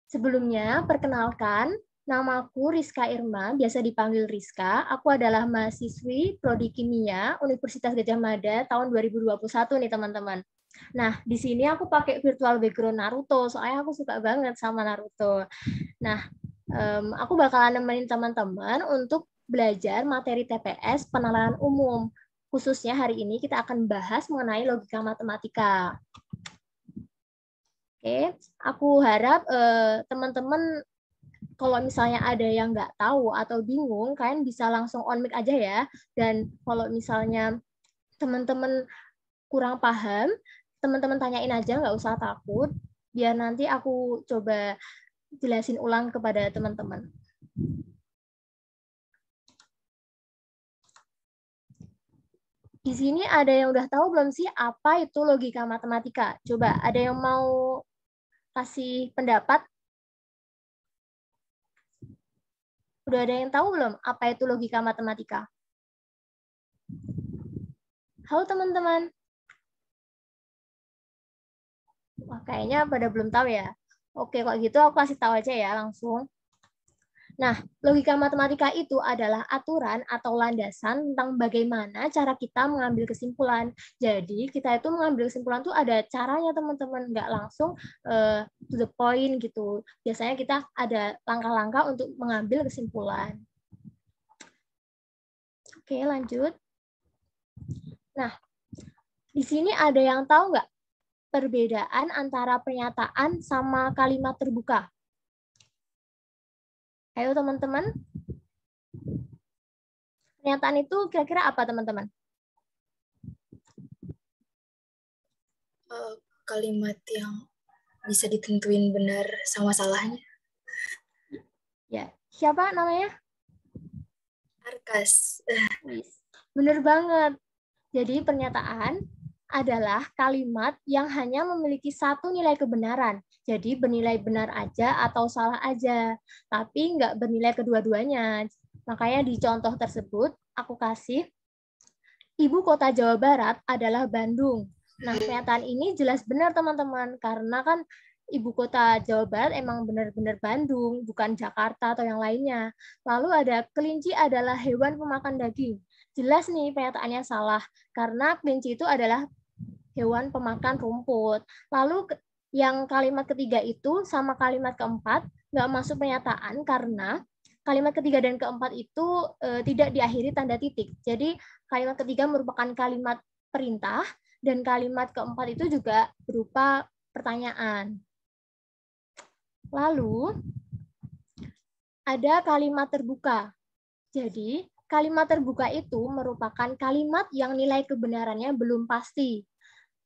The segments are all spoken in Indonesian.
Sebelumnya, perkenalkan, namaku Rizka Irma, biasa dipanggil Rizka. Aku adalah mahasiswi Prodi Kimia Universitas Gadjah Mada tahun 2021 nih, teman-teman. Nah, di sini aku pakai virtual background Naruto, soalnya aku suka banget sama Naruto. Nah, aku bakalan nemenin teman-teman untuk belajar materi TPS penalaran umum. Khususnya hari ini kita akan bahas mengenai logika matematika. Oke, aku harap teman-teman kalau misalnya ada yang nggak tahu atau bingung, kalian bisa langsung on mic aja ya. Dan kalau misalnya teman-teman kurang paham, teman-teman tanyain aja, nggak usah takut. Biar nanti aku coba jelasin ulang kepada teman-teman. Di sini ada yang udah tahu belum sih apa itu logika matematika? Coba ada yang mau kasih pendapat? Udah ada yang tahu belum apa itu logika matematika? Halo teman-teman. Wah, kayaknya pada belum tahu ya. Oke, kalau gitu aku kasih tahu aja ya langsung. Nah, logika matematika itu adalah aturan atau landasan tentang bagaimana cara kita mengambil kesimpulan. Jadi, kita itu mengambil kesimpulan tuh ada caranya, teman-teman. Nggak langsung to the point gitu. Biasanya kita ada langkah-langkah untuk mengambil kesimpulan. Oke, lanjut. Nah, di sini ada yang tahu nggak perbedaan antara pernyataan sama kalimat terbuka? Ayo teman-teman. Pernyataan itu kira-kira apa teman-teman? Kalimat yang bisa ditentuin benar sama salahnya. Ya, siapa namanya? Arkas. Bener banget. Jadi pernyataan adalah kalimat yang hanya memiliki satu nilai kebenaran. Jadi bernilai benar aja atau salah aja, tapi nggak bernilai kedua-duanya. Makanya di contoh tersebut, aku kasih ibu kota Jawa Barat adalah Bandung. Nah, pernyataan ini jelas benar teman-teman, karena kan ibu kota Jawa Barat emang benar-benar Bandung, bukan Jakarta atau yang lainnya. Lalu ada kelinci adalah hewan pemakan daging. Jelas nih pernyataannya salah, karena kelinci itu adalah hewan pemakan rumput. Lalu yang kalimat ketiga itu sama kalimat keempat nggak masuk pernyataan karena kalimat ketiga dan keempat itu tidak diakhiri tanda titik. Jadi kalimat ketiga merupakan kalimat perintah dan kalimat keempat itu juga berupa pertanyaan. Lalu ada kalimat terbuka. Jadi kalimat terbuka itu merupakan kalimat yang nilai kebenarannya belum pasti.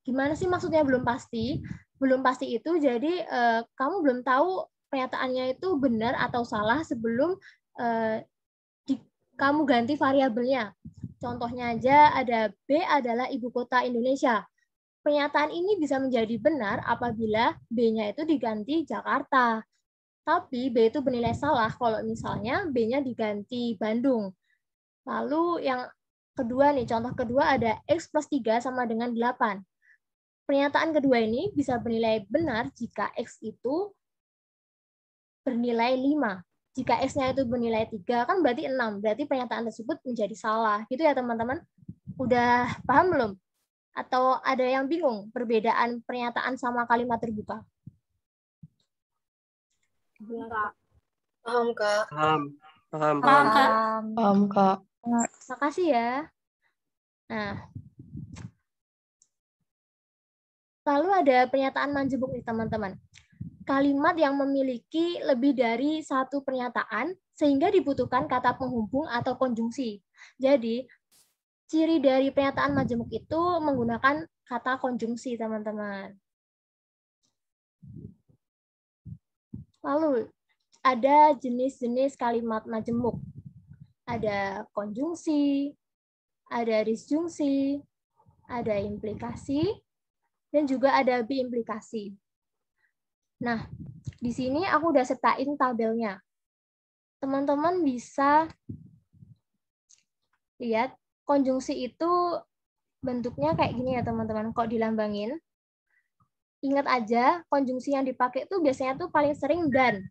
Gimana sih maksudnya belum pasti? Belum pasti itu jadi kamu belum tahu pernyataannya itu benar atau salah sebelum kamu ganti variabelnya. Contohnya aja ada B adalah ibu kota Indonesia. Pernyataan ini bisa menjadi benar apabila B-nya itu diganti Jakarta. Tapi B itu bernilai salah kalau misalnya B-nya diganti Bandung. Lalu yang kedua nih, contoh kedua ada X plus 3 sama dengan 8. Pernyataan kedua ini bisa bernilai benar jika X itu bernilai 5. Jika X-nya itu bernilai 3, kan berarti 6. Berarti pernyataan tersebut menjadi salah. Gitu ya teman-teman. Udah paham belum? Atau ada yang bingung perbedaan pernyataan sama kalimat terbuka? Paham, Kak. Paham, Kak. Makasih ya. Nah, lalu ada pernyataan majemuk nih teman-teman. Kalimat yang memiliki lebih dari satu pernyataan sehingga dibutuhkan kata penghubung atau konjungsi. Jadi, ciri dari pernyataan majemuk itu menggunakan kata konjungsi, teman-teman. Lalu, ada jenis-jenis kalimat majemuk. Ada konjungsi, ada disjungsi, ada implikasi, dan juga ada biimplikasi. Nah, di sini aku udah sertain tabelnya. Teman-teman bisa lihat, konjungsi itu bentuknya kayak gini ya teman-teman. Kok dilambangin? Ingat aja, konjungsi yang dipakai itu biasanya tuh paling sering dan.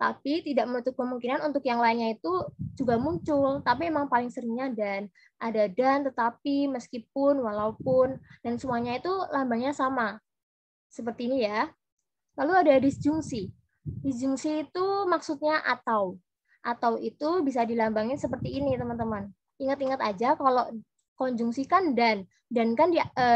Tapi tidak menutup kemungkinan untuk yang lainnya itu juga muncul, tapi emang paling seringnya dan. Ada dan, tetapi, meskipun, walaupun, dan semuanya itu lambangnya sama. Seperti ini ya. Lalu ada disjungsi. Disjungsi itu maksudnya atau. Atau itu bisa dilambangin seperti ini, teman-teman. Ingat-ingat aja kalau konjungsi kan dan kan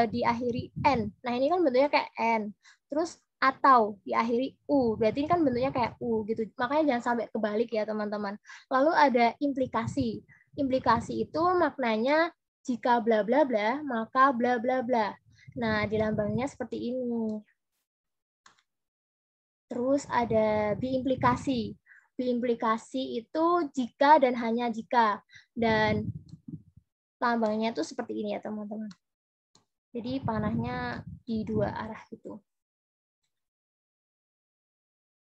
diakhiri n. Nah, ini kan bentuknya kayak n. Terus atau diakhiri u. Berarti ini kan bentuknya kayak u gitu. Makanya jangan sampai kebalik ya, teman-teman. Lalu ada implikasi. Implikasi itu maknanya jika bla bla bla, maka bla bla bla. Nah, dilambangnya seperti ini. Terus ada biimplikasi. Biimplikasi itu jika dan hanya jika. Dan lambangnya itu seperti ini ya, teman-teman. Jadi panahnya di dua arah gitu.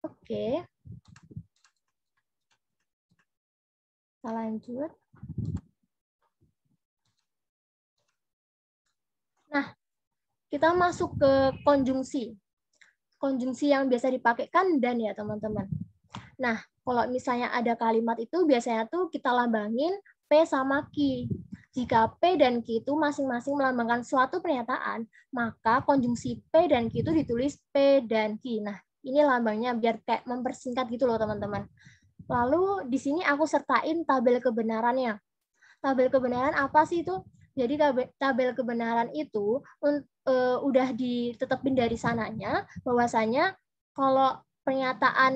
Oke. Kita lanjut. Nah, kita masuk ke konjungsi. Konjungsi yang biasa dipakai kan dan ya, teman-teman. Nah, kalau misalnya ada kalimat itu biasanya tuh kita lambangin P sama Q. Jika P dan Q itu masing-masing melambangkan suatu pernyataan, maka konjungsi P dan Q itu ditulis P dan Q. Nah, ini lambangnya biar kayak mempersingkat gitu loh, teman-teman. Lalu di sini aku sertain tabel kebenarannya. Tabel kebenaran apa sih itu? Jadi tabel kebenaran itu udah ditetapin dari sananya bahwasanya kalau pernyataan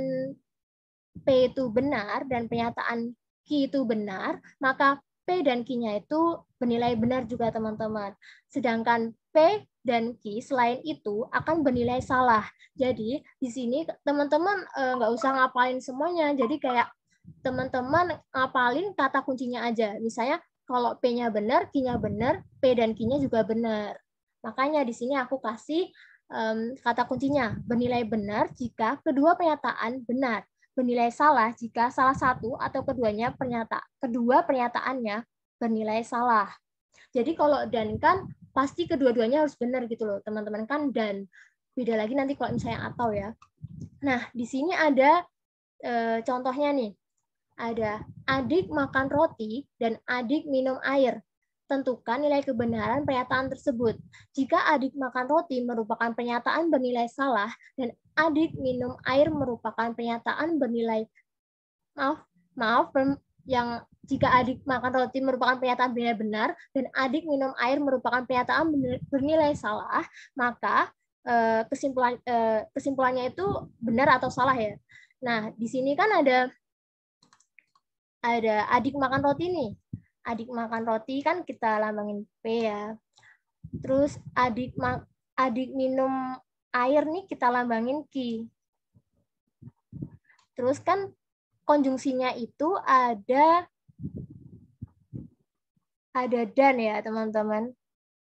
P itu benar dan pernyataan Q itu benar, maka P dan Q-nya itu bernilai benar juga, teman-teman. Sedangkan P dan Q selain itu akan bernilai salah. Jadi di sini teman-teman nggak usah ngapalin semuanya. Jadi kayak teman-teman ngapalin kata kuncinya aja. Misalnya kalau P-nya benar, Q-nya benar, P dan Q-nya juga benar. Makanya di sini aku kasih kata kuncinya bernilai benar jika kedua pernyataan benar, bernilai salah jika salah satu atau kedua pernyataannya bernilai salah. Jadi kalau dan kan pasti kedua-duanya harus benar gitu loh, teman-teman, kan dan. Beda lagi nanti kalau misalnya atau ya. Nah, di sini ada contohnya nih. Ada adik makan roti dan adik minum air. Tentukan nilai kebenaran pernyataan tersebut. Jika adik makan roti merupakan pernyataan bernilai salah dan adik minum air merupakan pernyataan bernilai yang jika adik makan roti merupakan pernyataan bernilai benar dan adik minum air merupakan pernyataan bernilai salah, maka kesimpulannya itu benar atau salah ya. Nah, di sini kan ada adik makan roti nih. Adik makan roti kan kita lambangin P ya. Terus adik minum air nih kita lambangin Q. Terus kan konjungsinya itu ada dan ya, teman-teman.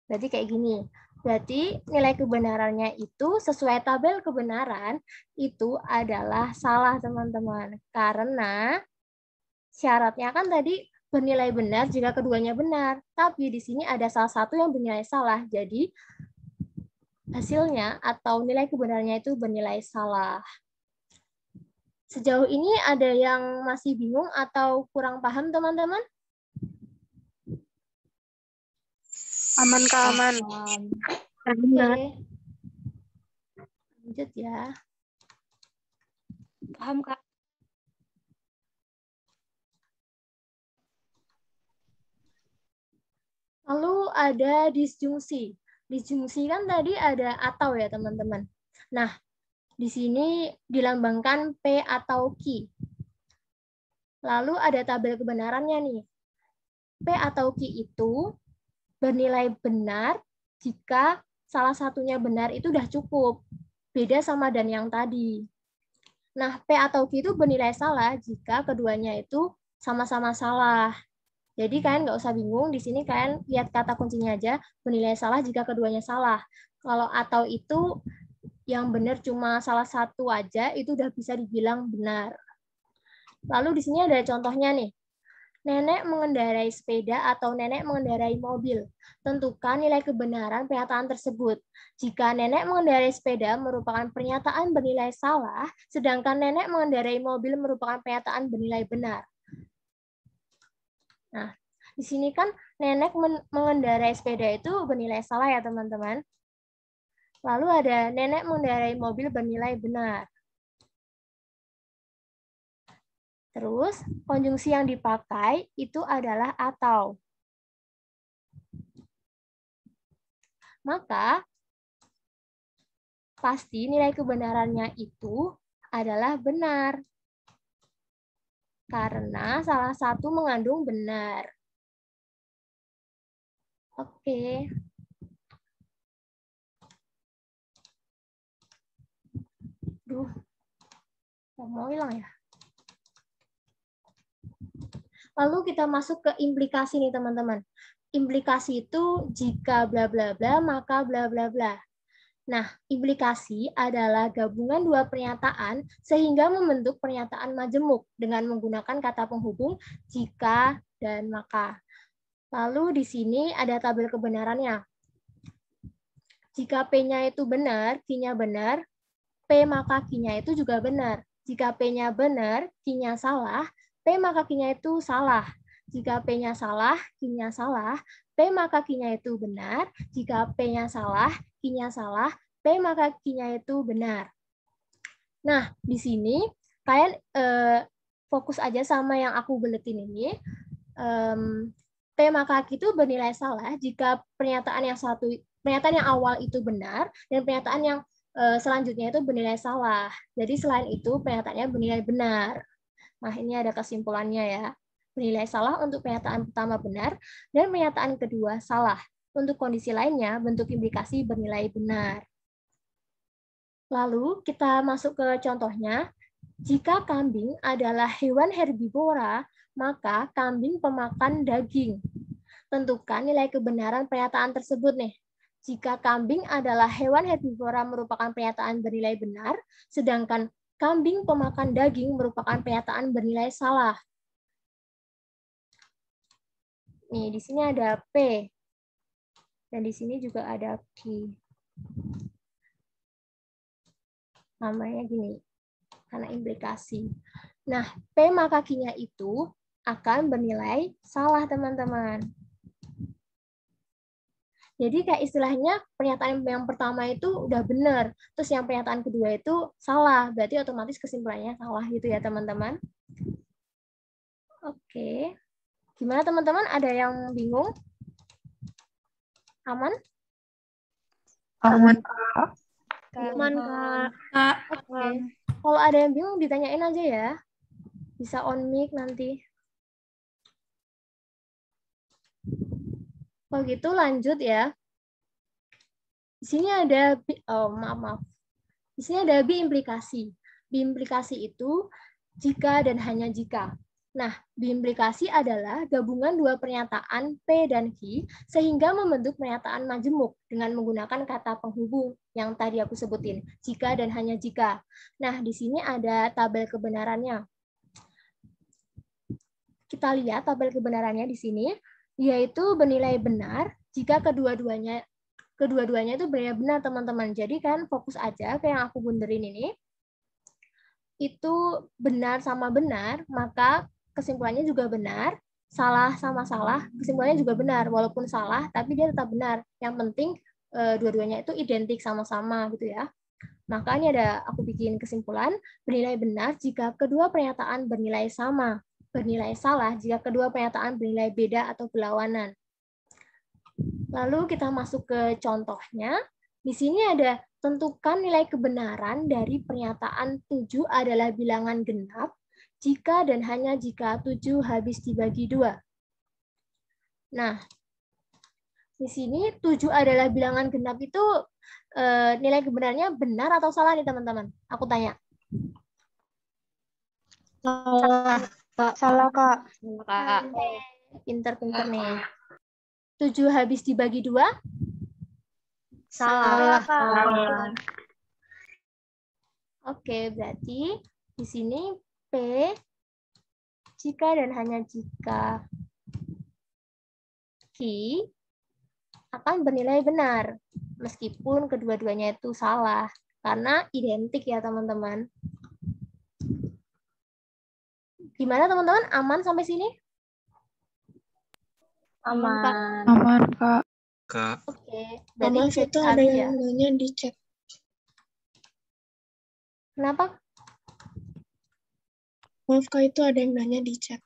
Berarti kayak gini. Berarti nilai kebenarannya itu sesuai tabel kebenaran itu adalah salah, teman-teman. Karena syaratnya kan tadi bernilai benar jika keduanya benar. Tapi di sini ada salah satu yang bernilai salah. Jadi hasilnya atau nilai kebenarannya itu bernilai salah. Sejauh ini ada yang masih bingung atau kurang paham, teman-teman? Aman, Kak, aman. Oke. Lanjut ya. Paham, Kak. Lalu ada disjungsi. Disjungsi kan tadi ada atau ya, teman-teman. Nah, di sini dilambangkan P atau Q. Lalu ada tabel kebenarannya nih. P atau Q itu bernilai benar jika salah satunya benar itu udah cukup. Beda sama dan yang tadi. Nah, P atau Q itu bernilai salah jika keduanya itu sama-sama salah. Jadi kalian nggak usah bingung, di sini kalian lihat kata kuncinya aja, bernilai salah jika keduanya salah. Kalau atau itu yang benar cuma salah satu aja, itu udah bisa dibilang benar. Lalu di sini ada contohnya nih. Nenek mengendarai sepeda atau nenek mengendarai mobil. Tentukan nilai kebenaran pernyataan tersebut. Jika nenek mengendarai sepeda merupakan pernyataan bernilai salah, sedangkan nenek mengendarai mobil merupakan pernyataan bernilai benar. Nah, di sini kan nenek mengendarai sepeda itu bernilai salah ya teman-teman. Lalu ada nenek mengendarai mobil bernilai benar. Terus, konjungsi yang dipakai itu adalah atau. Maka, pasti nilai kebenarannya itu adalah benar. Karena salah satu mengandung benar. Oke. Duh, mau hilang ya? Lalu kita masuk ke implikasi nih teman-teman. Implikasi itu jika bla bla bla maka bla bla bla. Nah, implikasi adalah gabungan dua pernyataan sehingga membentuk pernyataan majemuk dengan menggunakan kata penghubung jika dan maka. Lalu di sini ada tabel kebenarannya. Jika P-nya itu benar, Q-nya benar, P maka Q-nya itu juga benar. Jika P-nya benar, Q-nya salah, P maka Q-nya itu salah. Jika P-nya salah, Q-nya salah, P maka Q-nya itu benar. Jika P-nya salah, Q-nya salah, P maka Q-nya itu benar. Nah, di sini kalian fokus aja sama yang aku buletin ini. P maka Q itu bernilai salah jika pernyataan yang awal itu benar dan pernyataan yang selanjutnya itu bernilai salah. Jadi selain itu pernyataannya bernilai benar. Nah, ini ada kesimpulannya ya. Bernilai salah untuk pernyataan pertama benar dan pernyataan kedua salah. Untuk kondisi lainnya, bentuk implikasi bernilai benar. Lalu kita masuk ke contohnya. Jika kambing adalah hewan herbivora, maka kambing pemakan daging. Tentukan nilai kebenaran pernyataan tersebut nih. Jika kambing adalah hewan herbivora merupakan pernyataan bernilai benar, sedangkan kambing pemakan daging merupakan pernyataan bernilai salah. Nih, di sini ada P. Dan di sini juga ada Q. Namanya gini, karena implikasi. Nah, P maka Q-nya itu akan bernilai salah, teman-teman. Jadi kayak istilahnya pernyataan yang pertama itu udah benar, terus yang pernyataan kedua itu salah, berarti otomatis kesimpulannya salah gitu ya teman-teman. Oke, gimana teman-teman? Ada yang bingung? Aman? Aman. Aman, Kak. Oke. Kalau ada yang bingung ditanyain aja ya. Bisa on mic nanti. Kalau gitu lanjut ya. Di sini ada maaf. Di sini ada biimplikasi. Biimplikasi itu jika dan hanya jika. Nah, biimplikasi adalah gabungan dua pernyataan P dan Q sehingga membentuk pernyataan majemuk dengan menggunakan kata penghubung yang tadi aku sebutin, jika dan hanya jika. Nah, di sini ada tabel kebenarannya. Kita lihat tabel kebenarannya di sini, yaitu bernilai benar jika kedua-duanya itu bernilai benar, teman-teman. Jadi kan fokus aja ke yang aku bunderin ini. Itu benar sama benar, maka kesimpulannya juga benar. Salah sama salah, kesimpulannya juga benar. Walaupun salah, tapi dia tetap benar. Yang penting dua-duanya itu identik sama-sama gitu ya. Maka ini ada aku bikin kesimpulan, bernilai benar jika kedua pernyataan bernilai sama. Bernilai salah jika kedua pernyataan bernilai beda atau berlawanan. Lalu kita masuk ke contohnya. Di sini ada tentukan nilai kebenaran dari pernyataan 7 adalah bilangan genap jika dan hanya jika 7 habis dibagi 2. Nah, di sini 7 adalah bilangan genap itu nilai kebenarannya benar atau salah nih teman-teman? Aku tanya. Salah, Kak. Salah, Kak. Pinter-pinter nih. 7 habis dibagi 2? Salah, Kak. Oke, berarti di sini P jika dan hanya jika Ki akan bernilai benar, meskipun kedua-duanya itu salah, karena identik ya teman-teman. Gimana teman-teman? Aman sampai sini? Aman, Kak? Aman, Kak. Kak. Oke, berarti Maaf, bisa itu ada dicari yang ya. nanya di chat. Kenapa? Maaf, Kak, itu ada yang nanya di chat.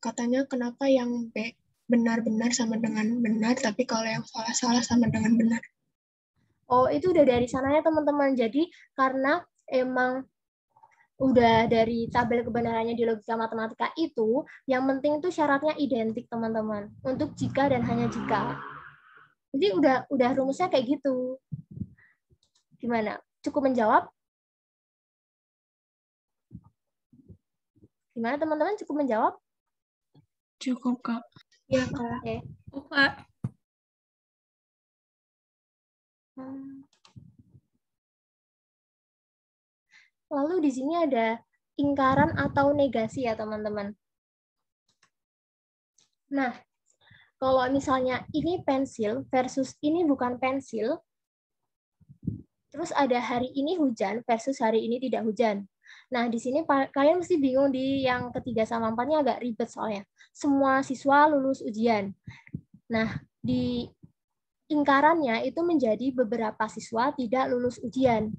Katanya kenapa yang B benar-benar sama dengan benar, tapi kalau yang salah-salah sama dengan benar. Oh, itu udah dari sananya teman-teman. Jadi karena emang udah dari tabel kebenarannya di logika matematika itu, yang penting itu syaratnya identik teman-teman. Untuk jika dan hanya jika. Jadi udah rumusnya kayak gitu. Gimana? Cukup menjawab? Gimana teman-teman? Cukup menjawab? Cukup, Kak. Ya, Kak. Oke. Kak. Lalu di sini ada ingkaran atau negasi ya teman-teman. Nah, kalau misalnya ini pensil versus ini bukan pensil, terus ada hari ini hujan versus hari ini tidak hujan. Nah, di sini kalian mesti bingung di yang ketiga sama empatnya agak ribet soalnya. Semua siswa lulus ujian. Nah, di ingkarannya itu menjadi beberapa siswa tidak lulus ujian.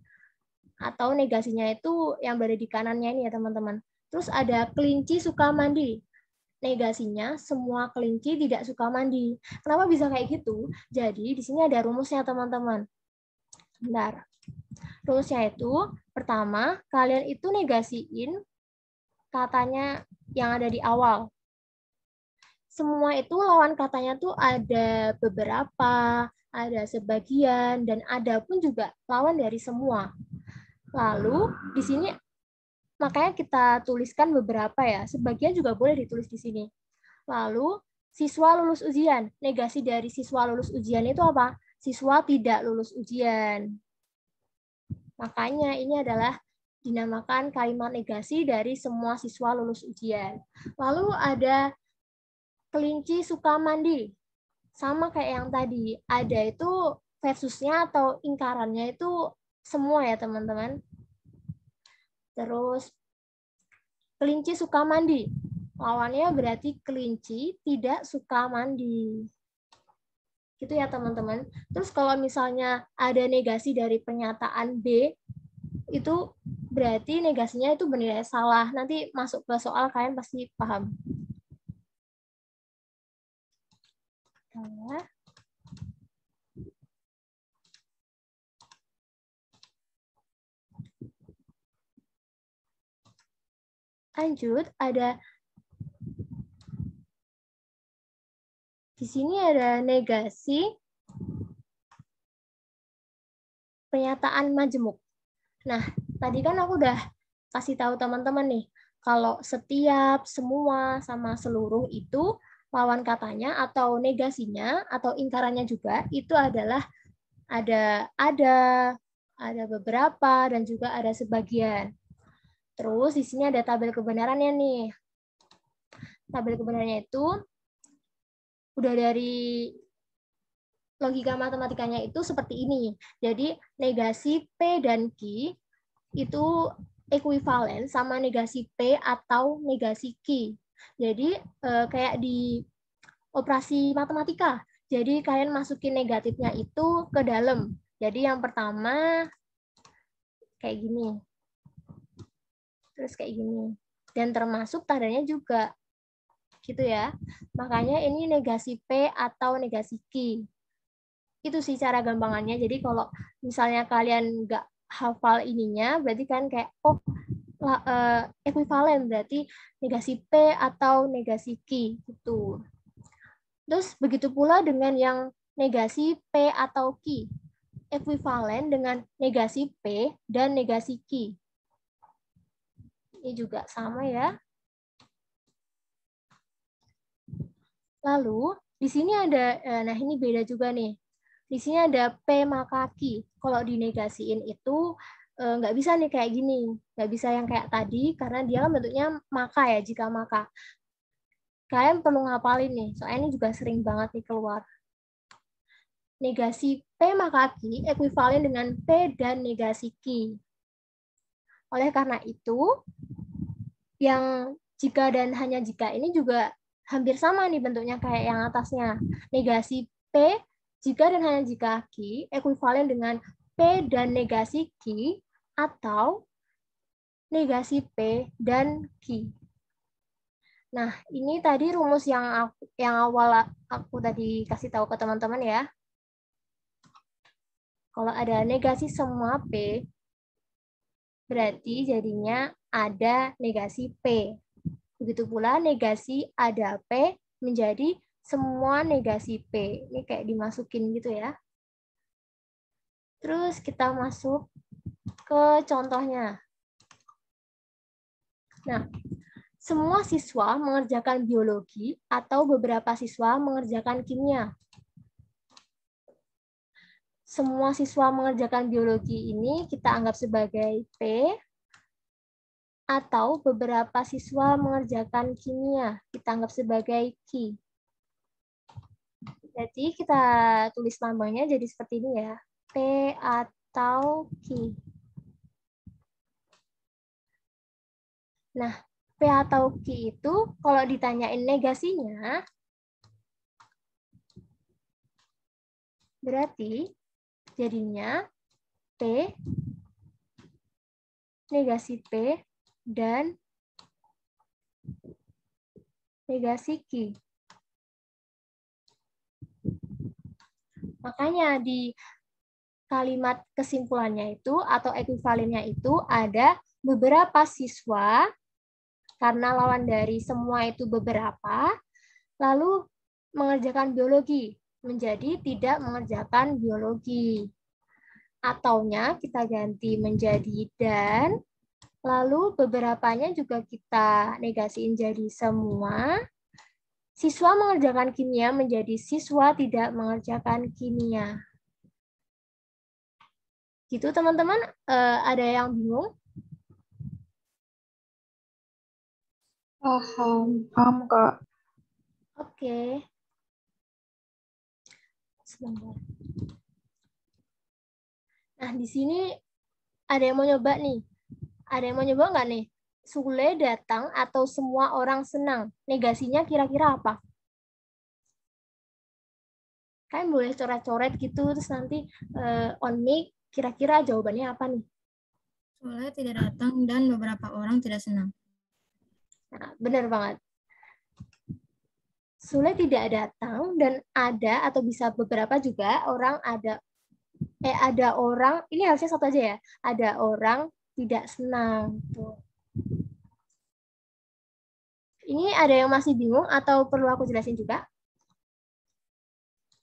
Atau negasinya itu yang berada di kanannya ini ya teman-teman. Terus ada kelinci suka mandi. Negasinya semua kelinci tidak suka mandi. Kenapa bisa kayak gitu? Jadi di sini ada rumusnya teman-teman. Bentar. Rumusnya itu pertama kalian itu negasiin katanya yang ada di awal. Semua itu lawan katanya tuh ada beberapa, ada sebagian, dan ada pun juga lawan dari semua. Lalu di sini makanya kita tuliskan beberapa ya, sebagian juga boleh ditulis di sini. Lalu siswa lulus ujian, negasi dari siswa lulus ujian itu apa? Siswa tidak lulus ujian. Makanya ini adalah dinamakan kalimat negasi dari semua siswa lulus ujian. Lalu ada kelinci suka mandi. Sama kayak yang tadi, ada itu versusnya atau ingkarannya itu semua ya teman-teman. Terus kelinci suka mandi. Lawannya berarti kelinci tidak suka mandi. Gitu ya teman-teman. Terus kalau misalnya ada negasi dari pernyataan B, itu berarti negasinya itu bernilai salah. Nanti masuk ke soal kalian pasti paham. Lanjut, ada di sini ada negasi pernyataan majemuk. Nah, tadi kan aku udah kasih tahu teman-teman nih, kalau setiap, semua, sama seluruh itu lawan katanya atau negasinya atau ingkarannya juga itu adalah ada beberapa dan juga ada sebagian. Terus di sini ada tabel kebenarannya nih. Tabel kebenarannya itu udah dari logika matematikanya itu seperti ini. Jadi negasi P dan Q itu ekuivalen sama negasi P atau negasi Q. Jadi kayak di operasi matematika. Jadi kalian masukin negatifnya itu ke dalam. Jadi yang pertama kayak gini. Terus kayak gini. Dan termasuk tandanya juga. Gitu ya. Makanya ini negasi P atau negasi Q. Itu sih cara gampangannya. Jadi kalau misalnya kalian nggak hafal ininya, berarti kan kayak, oh, ekuivalen, berarti negasi P atau negasi Q. Gitu. Terus begitu pula dengan yang negasi P atau Q. Ekuivalen dengan negasi P dan negasi Q. Ini juga sama ya. Lalu, di sini ada, nah ini beda juga nih. Di sini ada P maka Q. Kalau dinegasiin itu nggak bisa nih kayak gini, nggak bisa yang kayak tadi karena dia kan bentuknya maka ya, jika maka. Kalian perlu ngapalin nih, soalnya ini juga sering banget nih keluar. Negasi P maka Q ekuivalen dengan P dan negasi Q. Oleh karena itu, yang jika dan hanya jika ini juga hampir sama nih bentuknya kayak yang atasnya. Negasi P jika dan hanya jika Q ekuivalen dengan P dan negasi Q atau negasi P dan Q. Nah, ini tadi rumus yang awal aku tadi kasih tahu ke teman-teman ya. Kalau ada negasi semua P, berarti jadinya ada negasi P. Begitu pula negasi ada P menjadi semua negasi P. Ini kayak dimasukin gitu ya. Terus kita masuk ke contohnya. Nah, semua siswa mengerjakan biologi atau beberapa siswa mengerjakan kimia. Semua siswa mengerjakan biologi ini kita anggap sebagai P, atau beberapa siswa mengerjakan kimia kita anggap sebagai Q. Jadi kita tulis lambangnya jadi seperti ini ya, P atau Q. Nah, P atau Q itu kalau ditanyain negasinya, berarti jadinya P, negasi P, dan negasi Q. Makanya di kalimat kesimpulannya itu atau ekuivalennya itu ada beberapa siswa, karena lawan dari semua itu beberapa, lalu mengerjakan biologi menjadi tidak mengerjakan biologi. Ataunya kita ganti menjadi dan, lalu beberapanya juga kita negasiin jadi semua. Siswa mengerjakan kimia menjadi siswa tidak mengerjakan kimia. Gitu teman-teman, ada yang bingung? Paham, Kak. Oke. Sebentar. Nah, di sini ada yang mau nyoba nih. Ada yang mau nyoba nggak nih? Sule datang atau semua orang senang. Negasinya kira-kira apa? Kalian boleh coret-coret gitu, terus nanti on mic, kira-kira jawabannya apa nih? Sule tidak datang dan beberapa orang tidak senang. Nah, benar banget. Sule tidak datang dan ada atau bisa beberapa juga orang ada orang, ini harusnya satu aja ya, ada orang tidak senang. Tuh. Ini ada yang masih bingung atau perlu aku jelasin juga?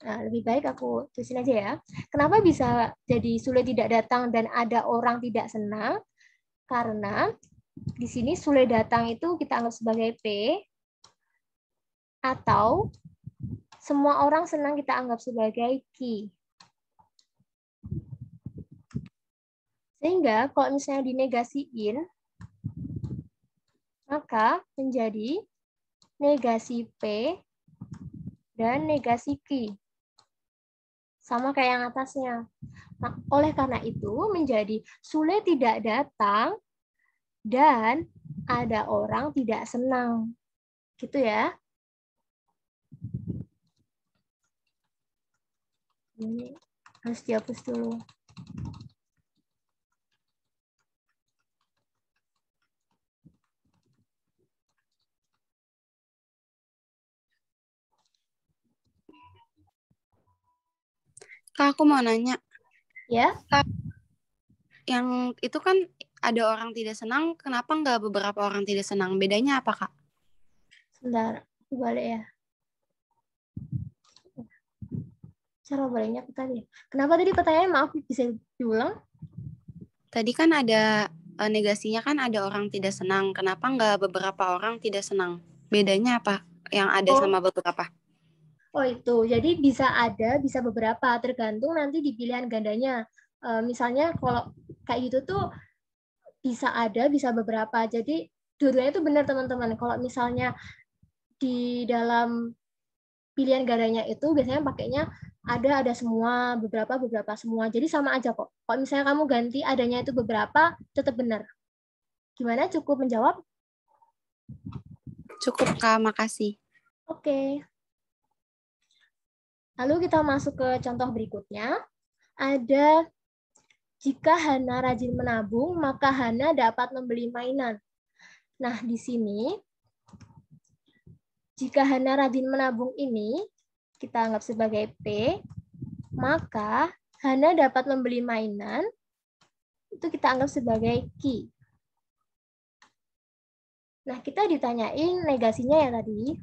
Nah, lebih baik aku tulisin aja ya. Kenapa bisa jadi Sule tidak datang dan ada orang tidak senang? Karena di sini Sule datang itu kita anggap sebagai P, atau semua orang senang kita anggap sebagai Q. Sehingga kalau misalnya dinegasiin, maka menjadi negasi P dan negasi Q. Sama kayak yang atasnya. Nah, oleh karena itu menjadi Sule tidak datang dan ada orang tidak senang. Gitu ya. Ini harus dihapus dulu. Kak, aku mau nanya. Ya. Yang itu kan ada orang tidak senang, kenapa nggak beberapa orang tidak senang? Bedanya apa, Kak? Sebentar, aku balik ya. Cara baliknya aku tadi. Kenapa tadi pertanyaannya, maaf bisa diulang? Tadi kan ada negasinya kan ada orang tidak senang. Kenapa nggak beberapa orang tidak senang? Bedanya apa yang ada sama beberapa? Oh itu, jadi bisa ada, bisa beberapa, tergantung nanti di pilihan gandanya. Misalnya kalau kayak gitu tuh bisa ada, bisa beberapa. Jadi dua-duanya itu benar teman-teman. Kalau misalnya di dalam pilihan gandanya itu biasanya pakainya ada semua, beberapa semua. Jadi sama aja kok. Kalau misalnya kamu ganti adanya itu beberapa, tetap benar. Gimana? Cukup menjawab? Cukup, Kak. Makasih. Oke. Lalu kita masuk ke contoh berikutnya. Ada jika Hana rajin menabung, maka Hana dapat membeli mainan. Nah, di sini jika Hana rajin menabung ini kita anggap sebagai P, maka Hana dapat membeli mainan itu kita anggap sebagai Q. Nah, kita ditanyain negasinya ya tadi.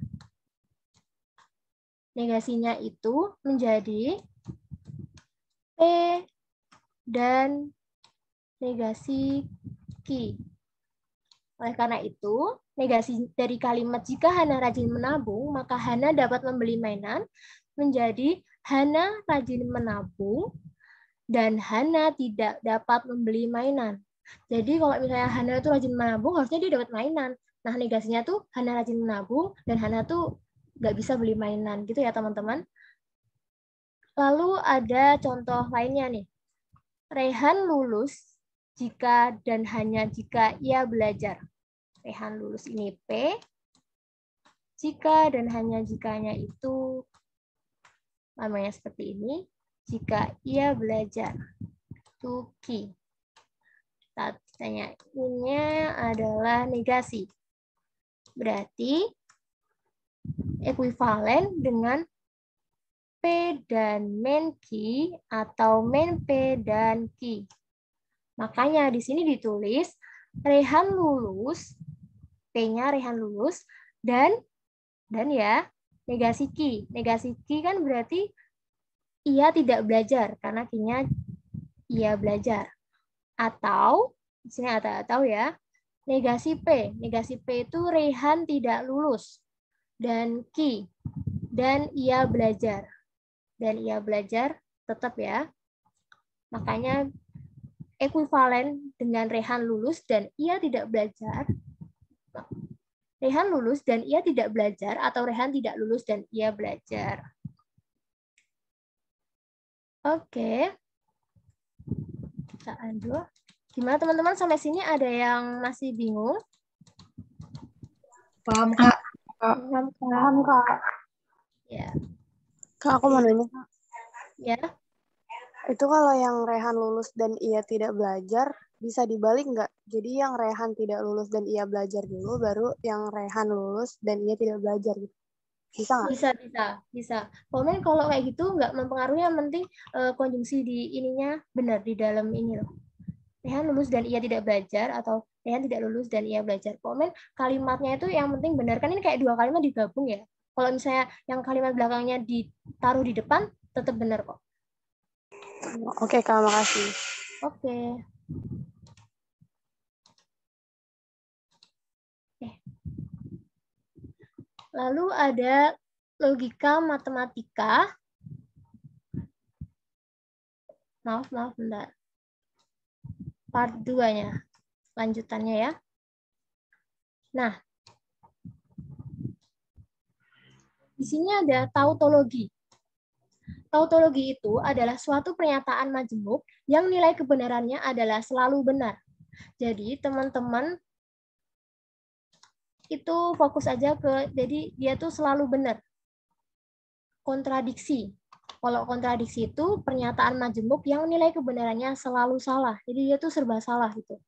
Negasinya itu menjadi P dan negasi Q. Oleh karena itu, negasi dari kalimat jika Hana rajin menabung, maka Hana dapat membeli mainan menjadi Hana rajin menabung dan Hana tidak dapat membeli mainan. Jadi kalau misalnya Hana itu rajin menabung, harusnya dia dapat mainan. Nah, negasinya tuh Hana rajin menabung dan Hana tuh nggak bisa beli mainan. Gitu ya, teman-teman. Lalu ada contoh lainnya nih. Rehan lulus jika dan hanya jika ia belajar. Rehan lulus ini P. Jika dan hanya jikanya itu namanya seperti ini. Jika ia belajar. Itu Q. Tanyainnya adalah negasi. Berarti ekuivalen dengan P dan men Q atau men P dan Q. Makanya di sini ditulis Rehan lulus, P-nya Rehan lulus, dan ya negasi Q. Negasi Q kan berarti ia tidak belajar, karena Q-nya ia belajar. Atau, di sini ada atau ya, negasi P. Negasi P itu Rehan tidak lulus. Dan Q, dan ia belajar. Dan ia belajar tetap ya. Makanya ekuivalen dengan Rehan lulus dan ia tidak belajar. Rehan lulus dan ia tidak belajar atau Rehan tidak lulus dan ia belajar. Oke. Kita lanjut. Gimana teman-teman sampai sini ada yang masih bingung? Paham, Kak. Paham, Kak. Ya. Kak, aku mau nanya, Kak. Ya. Itu kalau yang Rehan lulus dan ia tidak belajar, bisa dibalik nggak? Jadi yang Rehan tidak lulus dan ia belajar dulu, baru yang Rehan lulus dan ia tidak belajar gitu. Bisa nggak? Bisa. Komen kalau kayak gitu nggak mempengaruhi, yang penting konjungsi di ininya benar di dalam ini loh. Rehan lulus dan ia tidak belajar atau Rehan tidak lulus dan ia belajar. Komen kalimatnya itu yang penting benar. Kan ini kayak dua kalimat digabung ya. Kalau misalnya yang kalimat belakangnya ditaruh di depan, tetap benar kok. Oke, Kak, makasih. Oke. Lalu ada logika matematika. Maaf, bentar. Part 2-nya. Lanjutannya ya. Nah, di sini ada tautologi. Tautologi itu adalah suatu pernyataan majemuk yang nilai kebenarannya adalah selalu benar. Jadi, teman-teman itu fokus aja ke, jadi dia tuh selalu benar. Kontradiksi. Kalau kontradiksi itu pernyataan majemuk yang nilai kebenarannya selalu salah. Jadi dia tuh serba salah gitu.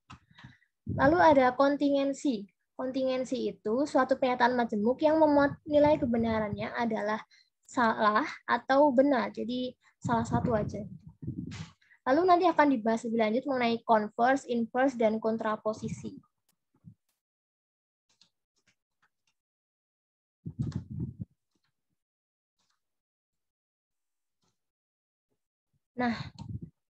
Lalu ada kontingensi. Kontingensi itu suatu pernyataan majemuk yang memuat nilai kebenarannya adalah salah atau benar. Jadi salah satu aja. Lalu nanti akan dibahas lebih lanjut mengenai converse, inverse, dan kontraposisi. Nah,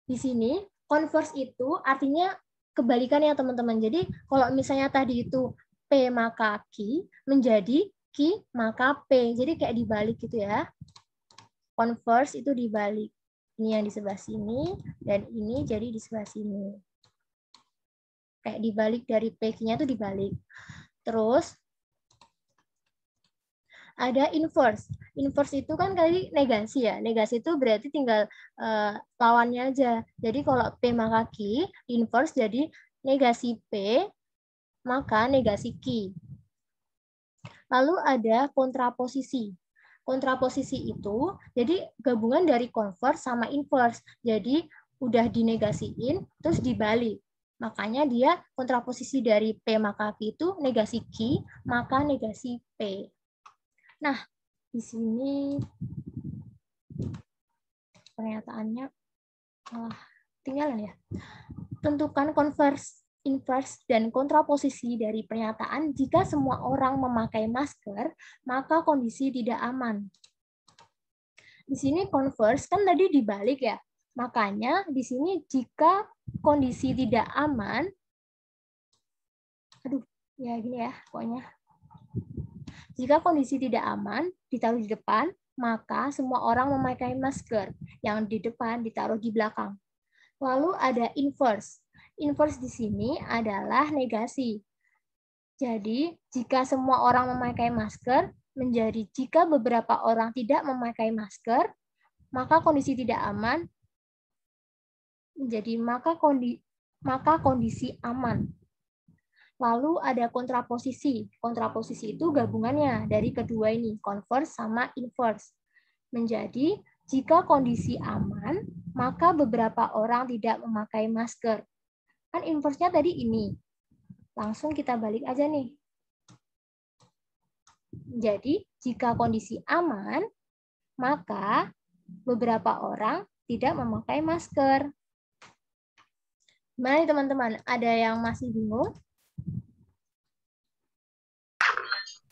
di sini converse itu artinya kebalikannya teman-teman. Jadi kalau misalnya tadi itu P maka Q menjadi Q maka P. Jadi kayak dibalik gitu ya. Converse itu dibalik. Ini yang di sebelah sini, dan ini jadi di sebelah sini. Kayak dibalik dari P-nya itu dibalik. Terus ada inverse. Inverse itu kan tadi negasi ya. Negasi itu berarti tinggal lawannya aja. Jadi kalau P maka Q, inverse jadi negasi P maka negasi Q. Lalu ada kontraposisi. Kontraposisi itu jadi gabungan dari converse sama inverse. Jadi udah dinegasiin terus dibalik. Makanya dia kontraposisi dari P maka Q itu negasi Q maka negasi P. Nah, di sini pernyataannya tinggalan ya. Tentukan converse, inverse, dan kontraposisi dari pernyataan jika semua orang memakai masker, maka kondisi tidak aman. Di sini converse kan tadi dibalik ya. Makanya di sini jika kondisi tidak aman, ya gini ya pokoknya. Jika kondisi tidak aman, ditaruh di depan, maka semua orang memakai masker. Yang di depan ditaruh di belakang. Lalu ada inverse. Inverse di sini adalah negasi. Jadi, jika semua orang memakai masker, menjadi jika beberapa orang tidak memakai masker, maka kondisi tidak aman, menjadi maka kondisi aman. Lalu ada kontraposisi. Kontraposisi itu gabungannya dari kedua ini, converse sama inverse. Menjadi, jika kondisi aman, maka beberapa orang tidak memakai masker. Kan inverse-nya tadi ini. Langsung kita balik aja nih. Jadi, jika kondisi aman, maka beberapa orang tidak memakai masker. Gimana nih teman-teman? Ada yang masih bingung?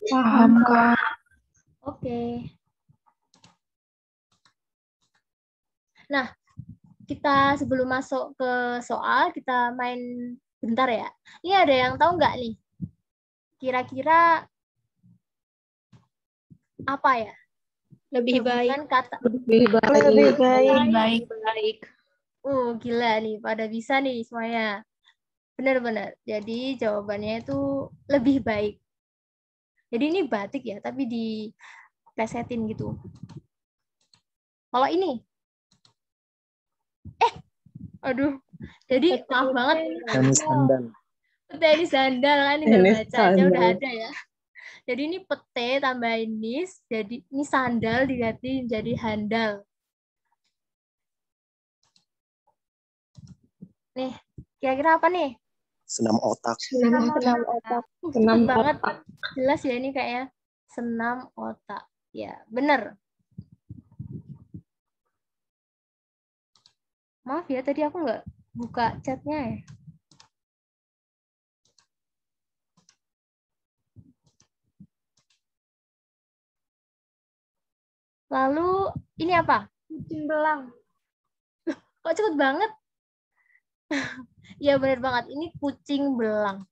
Paham, Kak. Oke. Nah, kita sebelum masuk ke soal, kita main bentar ya. Ini ada yang tahu nggak nih? Kira-kira apa ya? Lebih baik. Kata. Lebih baik. Gila nih, pada bisa nih semuanya. Benar-benar. Jadi jawabannya itu lebih baik. Jadi ini batik ya, tapi diplesetin gitu. Kalau ini, aduh. Jadi maaf banget. Tenis sandal. Tenis sandal kan tinggal baca aja udah ada ya. Jadi ini pete tambahin nis, jadi ini sandal diganti jadi handal. Nih, kira-kira apa nih? Senam otak. Senam otak. Cepet banget. Jelas ya ini kayaknya. Senam otak. Ya, bener. Maaf ya, tadi aku nggak buka chatnya ya. Lalu, ini apa? Kucing belang. Kok cepet banget? Ya bener banget, ini kucing belang.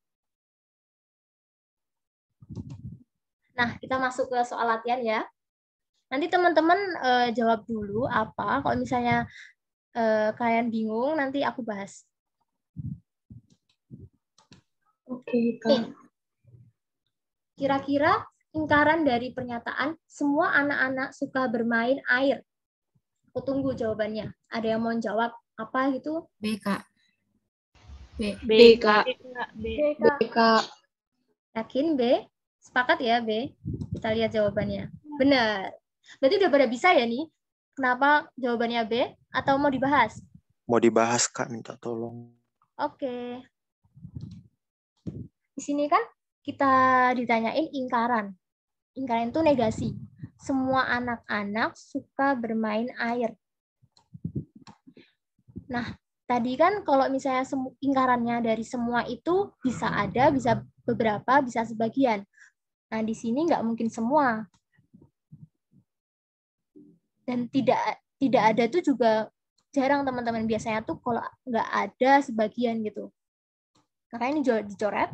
Nah, kita masuk ke soal latihan ya. Nanti teman-teman jawab dulu apa. Kalau misalnya kalian bingung, nanti aku bahas. Oke, Kak. Kira-kira ingkaran dari pernyataan semua anak-anak suka bermain air. Aku tunggu jawabannya. Ada yang mau jawab apa gitu? B, Kak. B, Kak. Yakin B? Sepakat ya B? Kita lihat jawabannya. Benar. Berarti udah pada bisa ya nih? Kenapa jawabannya B? Atau mau dibahas? Mau dibahas, Kak, minta tolong. Oke. Di sini kan kita ditanyain ingkaran. Ingkaran itu negasi. Semua anak-anak suka bermain air. Nah, tadi kan kalau misalnya ingkarannya dari semua itu bisa ada, bisa beberapa, bisa sebagian. Nah, di sini nggak mungkin semua. Dan tidak ada itu juga jarang teman-teman. Biasanya tuh kalau nggak ada sebagian gitu. Makanya ini dicoret.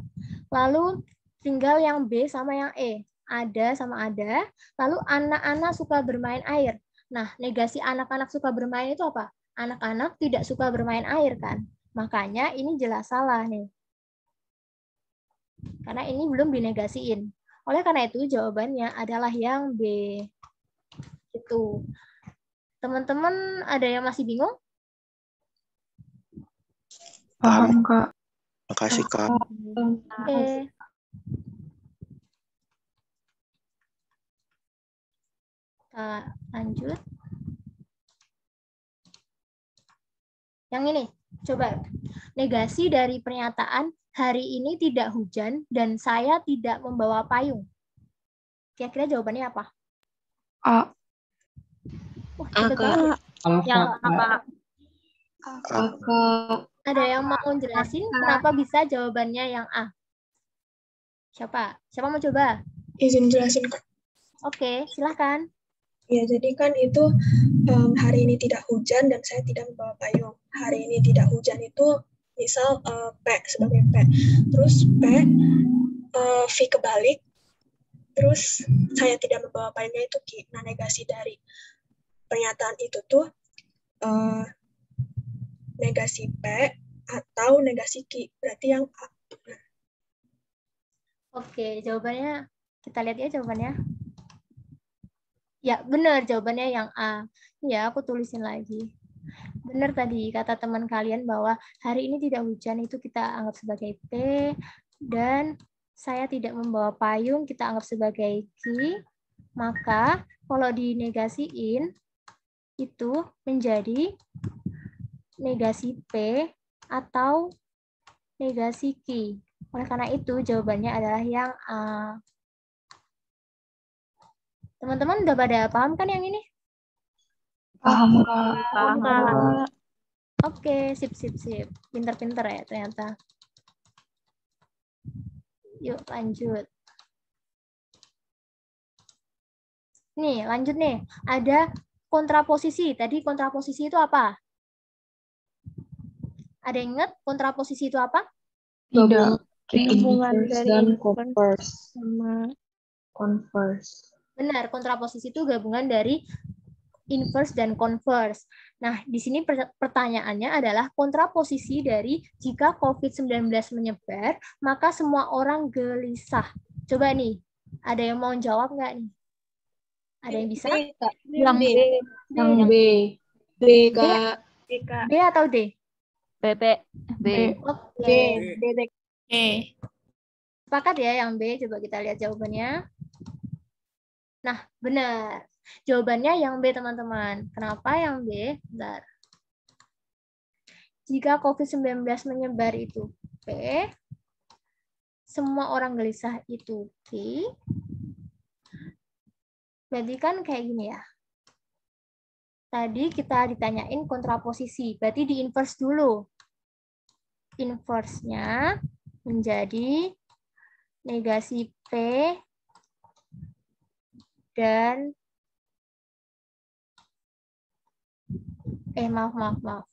Lalu tinggal yang B sama yang E. Ada sama ada. Lalu anak-anak suka bermain air. Nah, negasi anak-anak suka bermain itu apa? Anak-anak tidak suka bermain air kan? Makanya ini jelas salah nih. Karena ini belum dinegasiin. Oleh karena itu jawabannya adalah yang B. Itu. Teman-teman ada yang masih bingung? Paham. Kak. Makasih, Kak. Oke. Kita lanjut. Yang ini, coba. Negasi dari pernyataan hari ini tidak hujan dan saya tidak membawa payung. Kira-kira jawabannya apa? A. Wah, cepet banget. Yang apa? Ada yang mau jelasin kenapa bisa jawabannya yang A? Siapa? Siapa mau coba? Izin jelasin, Kak. Oke, silahkan. Ya, jadi kan itu hari ini tidak hujan dan saya tidak membawa payung. Hari ini tidak hujan itu misal P sebagai P. Terus P, V kebalik. Terus saya tidak membawa payungnya itu Q. Nah, negasi dari pernyataan itu tuh negasi P atau negasi Q. Berarti yang A. Oke, jawabannya kita lihat ya jawabannya. Ya, benar jawabannya yang A. Ya, aku tulisin lagi. Benar tadi kata teman kalian bahwa hari ini tidak hujan itu kita anggap sebagai P dan saya tidak membawa payung kita anggap sebagai Q. Maka kalau dinegasiin itu menjadi negasi P atau negasi Q. Oleh karena itu jawabannya adalah yang A. Teman-teman udah pada paham kan yang ini? Paham, Kak. Paham. Oke, sip. Pinter-pinter ya ternyata. Yuk lanjut. Nih, lanjut nih. Ada kontraposisi. Tadi kontraposisi itu apa? Ada yang ingat kontraposisi itu apa? Tidak. Hubungan Inverse dari dan inverse converse. sama Converse. Benar, kontraposisi itu gabungan dari inverse dan converse. Nah, di sini pertanyaannya adalah kontraposisi dari jika COVID-19 menyebar, maka semua orang gelisah. Coba nih, ada yang mau jawab nggak nih? Ada yang bisa? Yang B. Yang B. B, Kak. B atau D? B. Oke. D. Sepakat ya yang B, coba kita lihat jawabannya. Nah, benar. Jawabannya yang B, teman-teman. Kenapa yang B? Bentar. Jika COVID-19 menyebar itu P, semua orang gelisah itu Q, berarti kan kayak gini ya. Tadi kita ditanyain kontraposisi, berarti di inverse dulu. Inverse-nya menjadi negasi P dan maaf.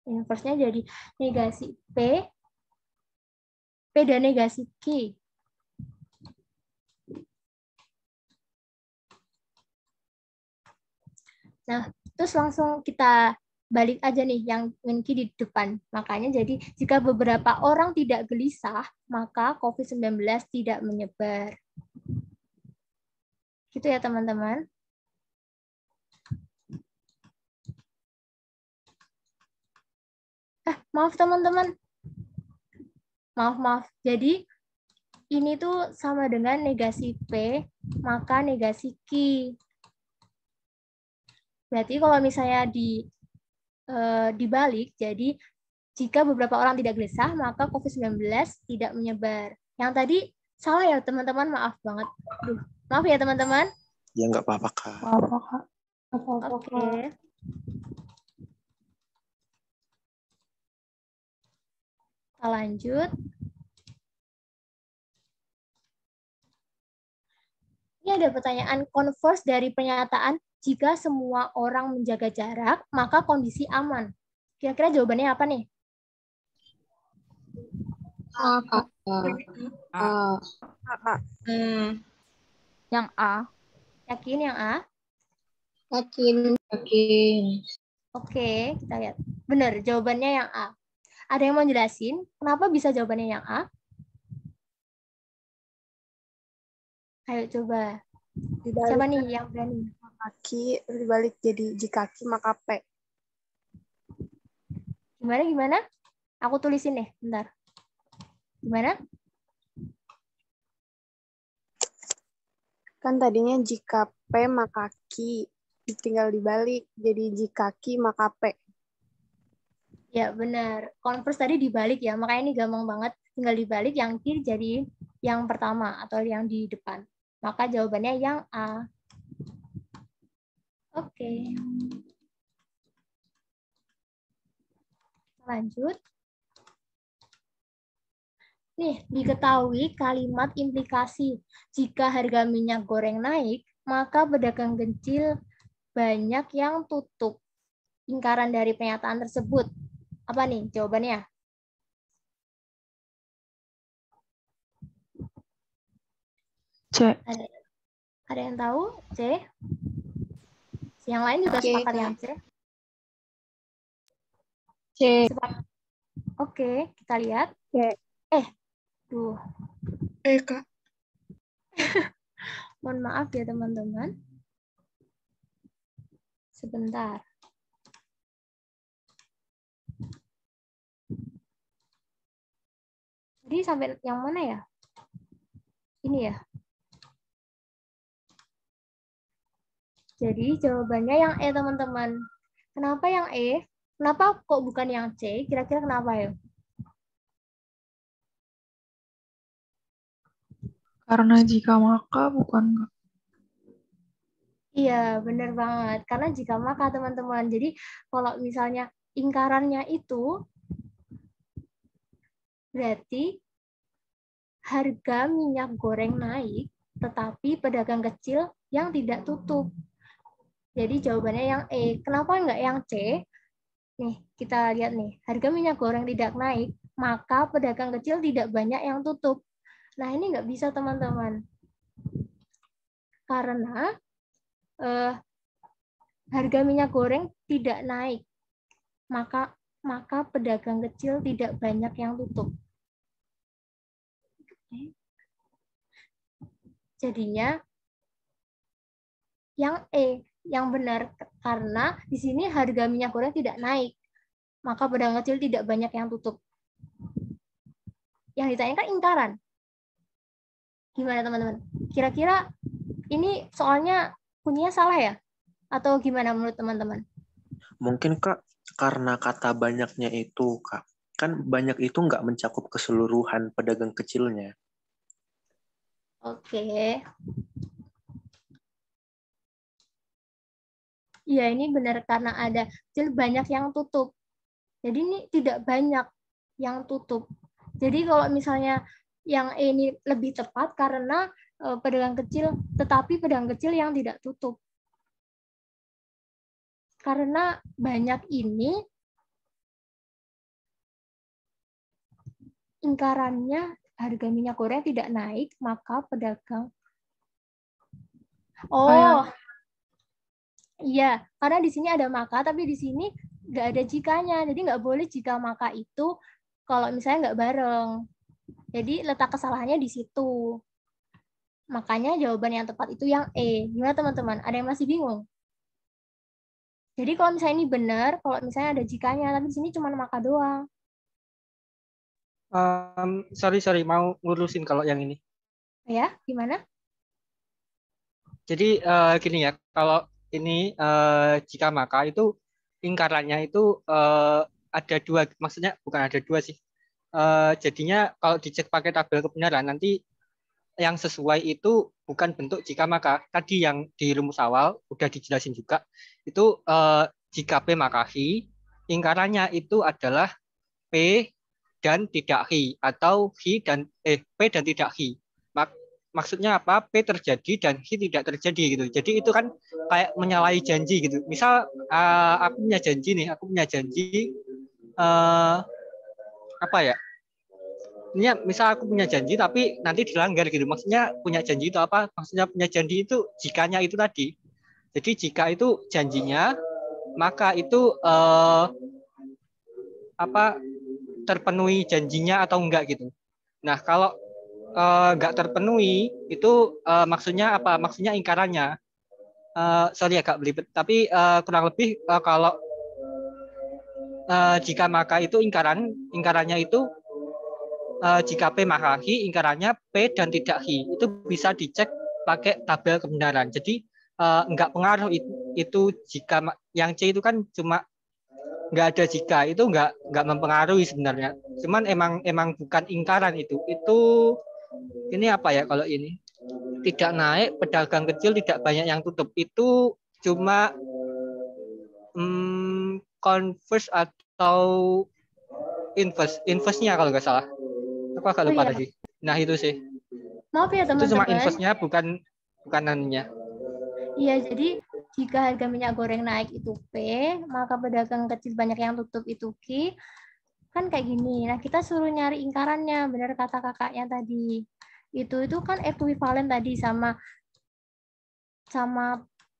Inverse-nya jadi negasi P dan negasi Q. Nah, terus langsung kita balik aja nih yang Winky di depan. Makanya jadi jika beberapa orang tidak gelisah, maka COVID-19 tidak menyebar. Gitu ya teman-teman. Maaf teman-teman. Maaf. Jadi ini tuh sama dengan negasi P, maka negasi Q. Berarti kalau misalnya dibalik, jadi jika beberapa orang tidak gelisah, maka COVID-19 tidak menyebar. Yang tadi salah ya teman-teman, maaf banget. Maaf ya teman-teman. Ya nggak apa-apa, Kak. Oke. Kita lanjut. Ini ada pertanyaan converse dari pernyataan jika semua orang menjaga jarak, maka kondisi aman. Kira-kira jawabannya apa nih? Yang A. Yakin yang A? Yakin. Oke, kita lihat. Benar, jawabannya yang A. Ada yang mau jelasin kenapa bisa jawabannya yang A? Ayo coba. Siapa Dibalik nih yang berani? kaki, terus dibalik jadi jikaki maka P. Gimana? Aku tulisin deh, bentar. Gimana? Kan tadinya jika P maka Ki, tinggal dibalik jadi jikaki maka P. Ya, benar. Converse tadi dibalik ya, makanya ini gampang banget. Tinggal dibalik yang kiri jadi yang pertama atau yang di depan. Maka jawabannya yang A. Oke. Lanjut. Nih, diketahui kalimat implikasi. Jika harga minyak goreng naik, maka pedagang kecil banyak yang tutup. Ingkaran dari pernyataan tersebut. Apa nih jawabannya? C. Ada yang tahu? C? Yang lain juga C, sepakat Kak. yang C? C. Oke, kita lihat. C. Duh, Kak. mohon maaf ya teman-teman. Sebentar. Jadi sampai yang mana ya? Ini ya. Jadi jawabannya yang E, teman-teman. Kenapa yang E? Kenapa kok bukan yang C? Kira-kira kenapa ya? Karena jika maka bukan Kak. Iya, benar banget. Karena jika maka, teman-teman. Jadi kalau misalnya ingkarannya itu berarti harga minyak goreng naik, tetapi pedagang kecil yang tidak tutup. Jadi jawabannya yang E. Kenapa enggak yang C? Nih, kita lihat nih. Harga minyak goreng tidak naik, maka pedagang kecil tidak banyak yang tutup. Nah, ini nggak bisa, teman-teman. Karena harga minyak goreng tidak naik, maka pedagang kecil tidak banyak yang tutup. Jadinya yang E, yang benar, karena di sini harga minyak goreng tidak naik, maka pedagang kecil tidak banyak yang tutup. Yang ditanyakan ingkaran. Gimana teman-teman? Kira-kira ini soalnya kuncinya salah ya? Atau gimana menurut teman-teman? Mungkin Kak, karena kata banyaknya itu Kak, kan banyak itu nggak mencakup keseluruhan pedagang kecilnya. Oke. Iya, ini benar karena ada kecil banyak yang tutup. Jadi ini tidak banyak yang tutup. Jadi kalau misalnya yang ini lebih tepat karena pedagang kecil, tetapi pedagang kecil yang tidak tutup. Karena banyak ini ingkarannya harga minyak goreng tidak naik, maka pedagang. Oh, iya, karena di sini ada maka, tapi di sini nggak ada jikanya. Jadi nggak boleh jika maka itu kalau misalnya nggak bareng. Jadi letak kesalahannya di situ. Makanya jawaban yang tepat itu yang E. Gimana teman-teman? Ada yang masih bingung? Jadi kalau misalnya ini benar, kalau misalnya ada jikanya, tapi di sini cuma maka doang. Sorry, mau ngurusin kalau yang ini. Ya, gimana? Jadi gini ya, kalau ini jika maka itu ingkarannya itu ada dua, maksudnya bukan ada dua sih. Jadinya kalau dicek pakai tabel kebenaran nanti yang sesuai itu bukan bentuk jika maka. Tadi yang di rumus awal udah dijelasin juga. Itu jika P maka Hi, ingkarannya itu adalah P dan tidak Hi atau Hi dan P dan tidak Hi. Maksudnya apa? P terjadi dan Hi tidak terjadi gitu. Jadi itu kan kayak menyalahi janji gitu. Misal aku punya janji nih, apa ya? ini misal aku punya janji tapi nanti dilanggar gitu. Maksudnya punya janji itu apa? Maksudnya punya janji itu jikanya itu tadi. Jadi jika itu janjinya, maka itu terpenuhi janjinya atau enggak gitu. Nah, kalau enggak terpenuhi itu maksudnya apa? Maksudnya ingkarannya. Sorry agak belibet, tapi kurang lebih kalau jika maka itu ingkarannya itu jika P maka Hi, ingkarannya P dan tidak Hi. Itu bisa dicek pakai tabel kebenaran. Jadi enggak pengaruh itu jika yang C itu kan cuma nggak ada jika, itu nggak mempengaruhi sebenarnya. Cuman emang bukan ingkaran itu ini apa ya kalau ini tidak naik, pedagang kecil tidak banyak yang tutup, itu cuma converse atau inverse-nya kalau nggak salah. Aku agak lupa tadi. Nah itu sih. Maaf ya Itu cuma teman-teman. inverse-nya bukan anunya. Iya, jadi jika harga minyak goreng naik itu P, maka pedagang kecil banyak yang tutup itu Q. Kan kayak gini. Nah, kita suruh nyari ingkarannya, benar kata kakaknya tadi. Itu kan ekuivalen tadi sama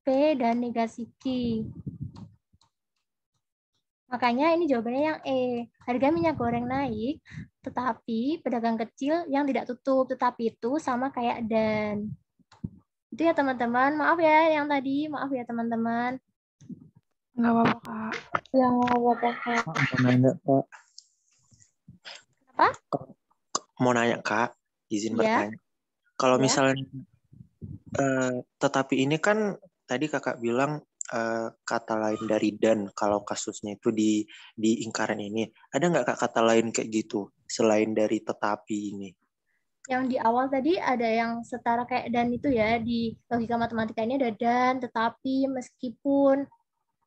P dan negasi Q. Makanya ini jawabannya yang E. Harga minyak goreng naik, tetapi pedagang kecil yang tidak tutup, tetapi itu sama kayak dan. Itu ya teman-teman. Maaf ya yang tadi. Maaf ya teman-teman. Nggak apa-apa, Kak. Ya, nggak apa-apa, Kak. Mau nanya, Kak. Apa? Mau nanya, Kak. Izin bertanya. Kalau misalnya, tetapi ini kan tadi kakak bilang kata lain dari dan kalau kasusnya itu di ingkaran ini. Ada nggak Kak kata lain kayak gitu selain dari tetapi ini? Yang di awal tadi ada yang setara kayak dan itu ya, di logika matematika ini ada dan, tetapi, meskipun,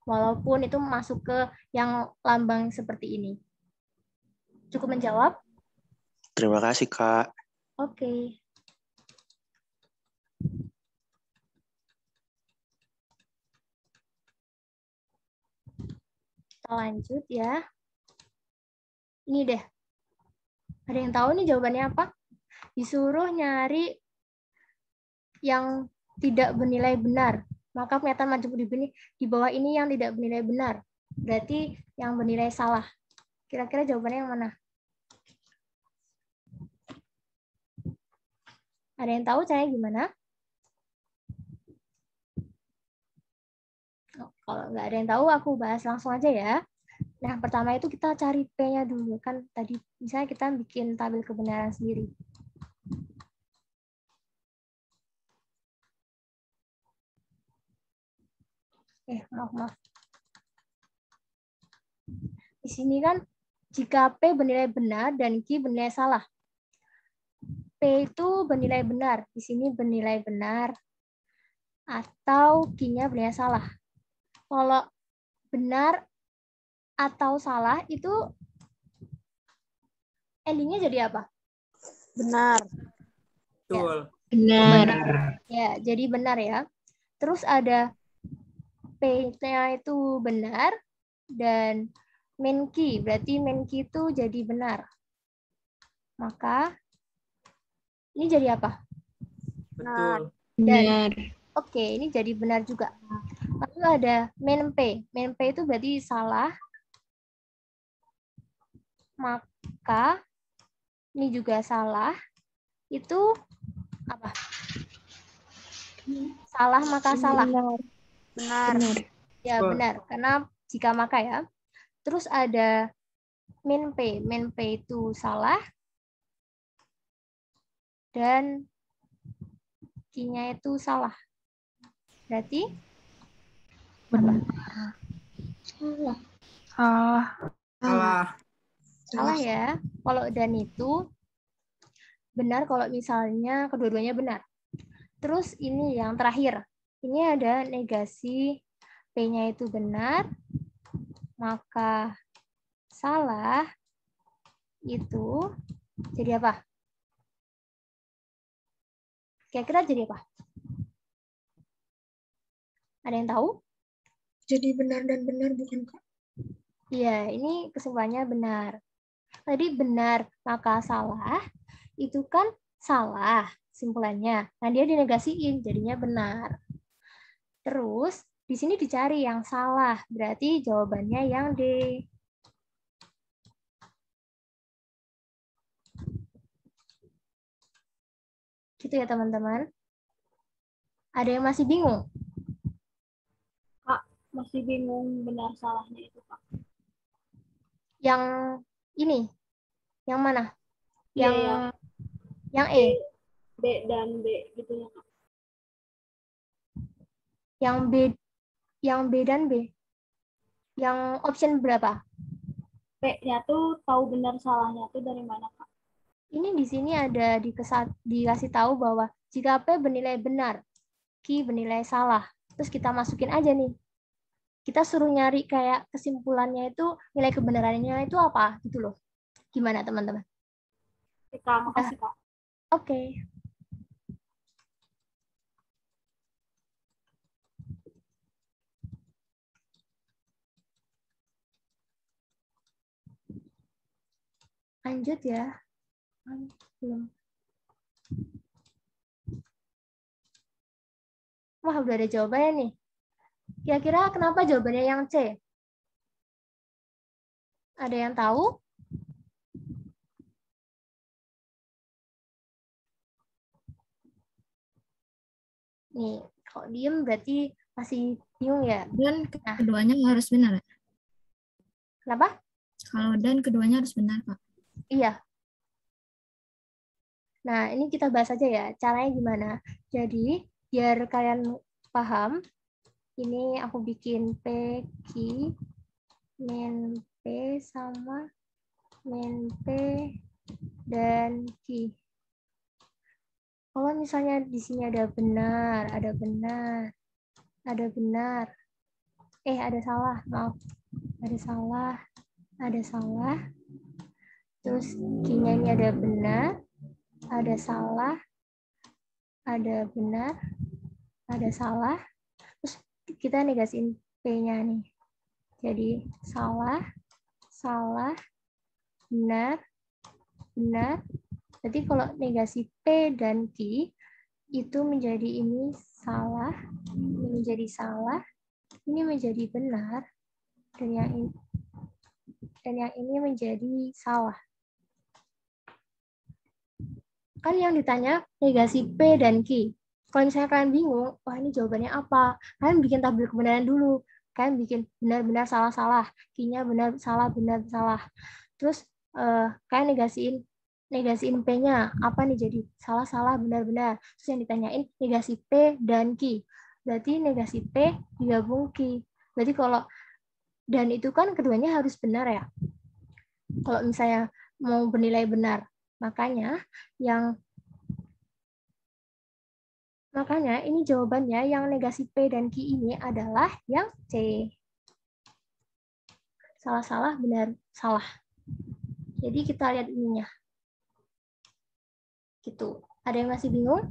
walaupun, itu masuk ke yang lambang seperti ini. Cukup menjawab? Terima kasih, Kak. Oke. Kita lanjut ya. Ini deh. Ada yang tahu nih jawabannya apa? Disuruh nyari yang tidak bernilai benar. Maka pernyataan majemuk di bawah ini yang tidak bernilai benar. Berarti yang bernilai salah. Kira-kira jawabannya yang mana? Ada yang tahu caranya gimana? Kalau nggak ada yang tahu, aku bahas langsung aja ya. Nah, pertama itu kita cari P-nya dulu. Kan tadi misalnya kita bikin tabel kebenaran sendiri. Maaf. Di sini kan jika P bernilai benar dan Q bernilai salah. P itu bernilai benar. Di sini bernilai benar. Atau Q-nya bernilai salah. Kalau benar atau salah itu endingnya jadi apa? Benar. Betul. Ya. Benar. Ya, jadi benar ya. Terus ada P-nya itu benar dan main key, berarti main key itu jadi benar. Maka ini jadi apa? Benar. Benar. Oke, ini jadi benar juga. Lalu ada main P. Main P itu berarti salah. Maka ini juga salah. Itu apa? Salah maka salah. Benar. Ya, benar. Karena jika maka ya. Terus ada min P. Min P itu salah. Dan Q-nya itu salah. Berarti Benar. Salah ya. Kalau dan itu benar kalau misalnya kedua-duanya benar. Terus ini yang terakhir. Ini ada negasi P-nya itu benar, maka salah itu jadi apa? Kira-kira jadi apa? Ada yang tahu? Jadi benar dan benar bukan, Kak? Iya, ini kesimpulannya benar. tadi benar, maka salah itu kan salah simpulannya. Nah, dia dinegasiin, jadinya benar. Terus, di sini dicari yang salah, berarti jawabannya yang D. Gitu ya, teman-teman. Ada yang masih bingung? Kak, masih bingung benar salahnya itu, Kak. Yang ini? Yang mana? Iya, Yang E? B dan B gitu ya, Kak. Yang B dan B? Yang option berapa? P-nya tuh tahu benar salahnya tuh dari mana, Kak? Ini di sini ada dikasih tahu bahwa jika P bernilai benar, Q bernilai salah. Terus kita masukin aja nih. Kita suruh nyari kayak kesimpulannya itu, nilai kebenarannya itu apa gitu loh. Gimana teman-teman? Kak, makasih, Kak. Oke. Lanjut ya. Belum. Wah, udah ada jawabannya nih. Kira-kira kenapa jawabannya yang C? Ada yang tahu? Nih, kalau diem berarti masih bingung ya. Dan keduanya harus benar. Kenapa? Kalau dan keduanya harus benar, Pak. Iya. Nah, ini kita bahas aja ya, caranya gimana. Jadi, biar kalian paham, ini aku bikin P, Q, min P sama min P dan Q. Kalau misalnya di sini ada benar, ada benar, ada benar. Ada salah, maaf. Ada salah, ada salah. Terus Q-nya ini ada benar, ada salah, ada benar, ada salah. Terus kita negasiin P-nya nih. Jadi salah, salah, benar, benar. Jadi kalau negasi P dan Q itu menjadi ini salah, ini menjadi salah, ini menjadi benar, dan yang ini menjadi salah. Kan yang ditanya negasi P dan Q. Kalau misalnya kalian bingung, wah ini jawabannya apa? Kalian bikin tabel kebenaran dulu. Kalian bikin benar-benar salah-salah. Q-nya benar, salah, benar, salah. Terus kalian negasiin P-nya. Apa nih jadi? Salah-salah, benar-benar. Terus yang ditanyain negasi P dan Q. Berarti negasi P digabung Q. Berarti kalau dan itu kan keduanya harus benar ya. Kalau misalnya mau bernilai benar. Makanya ini jawabannya yang negasi P dan Q ini adalah yang C. Salah-salah, benar, salah. Jadi kita lihat ininya. Gitu. Ada yang masih bingung?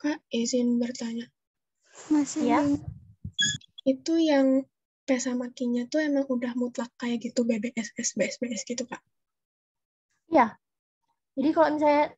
Kak, izin bertanya. Masih Ya. Itu yang P sama Q-nya tuh emang udah mutlak kayak gitu BBSS, BSBS gitu, Kak? Iya. Jadi kalau misalnya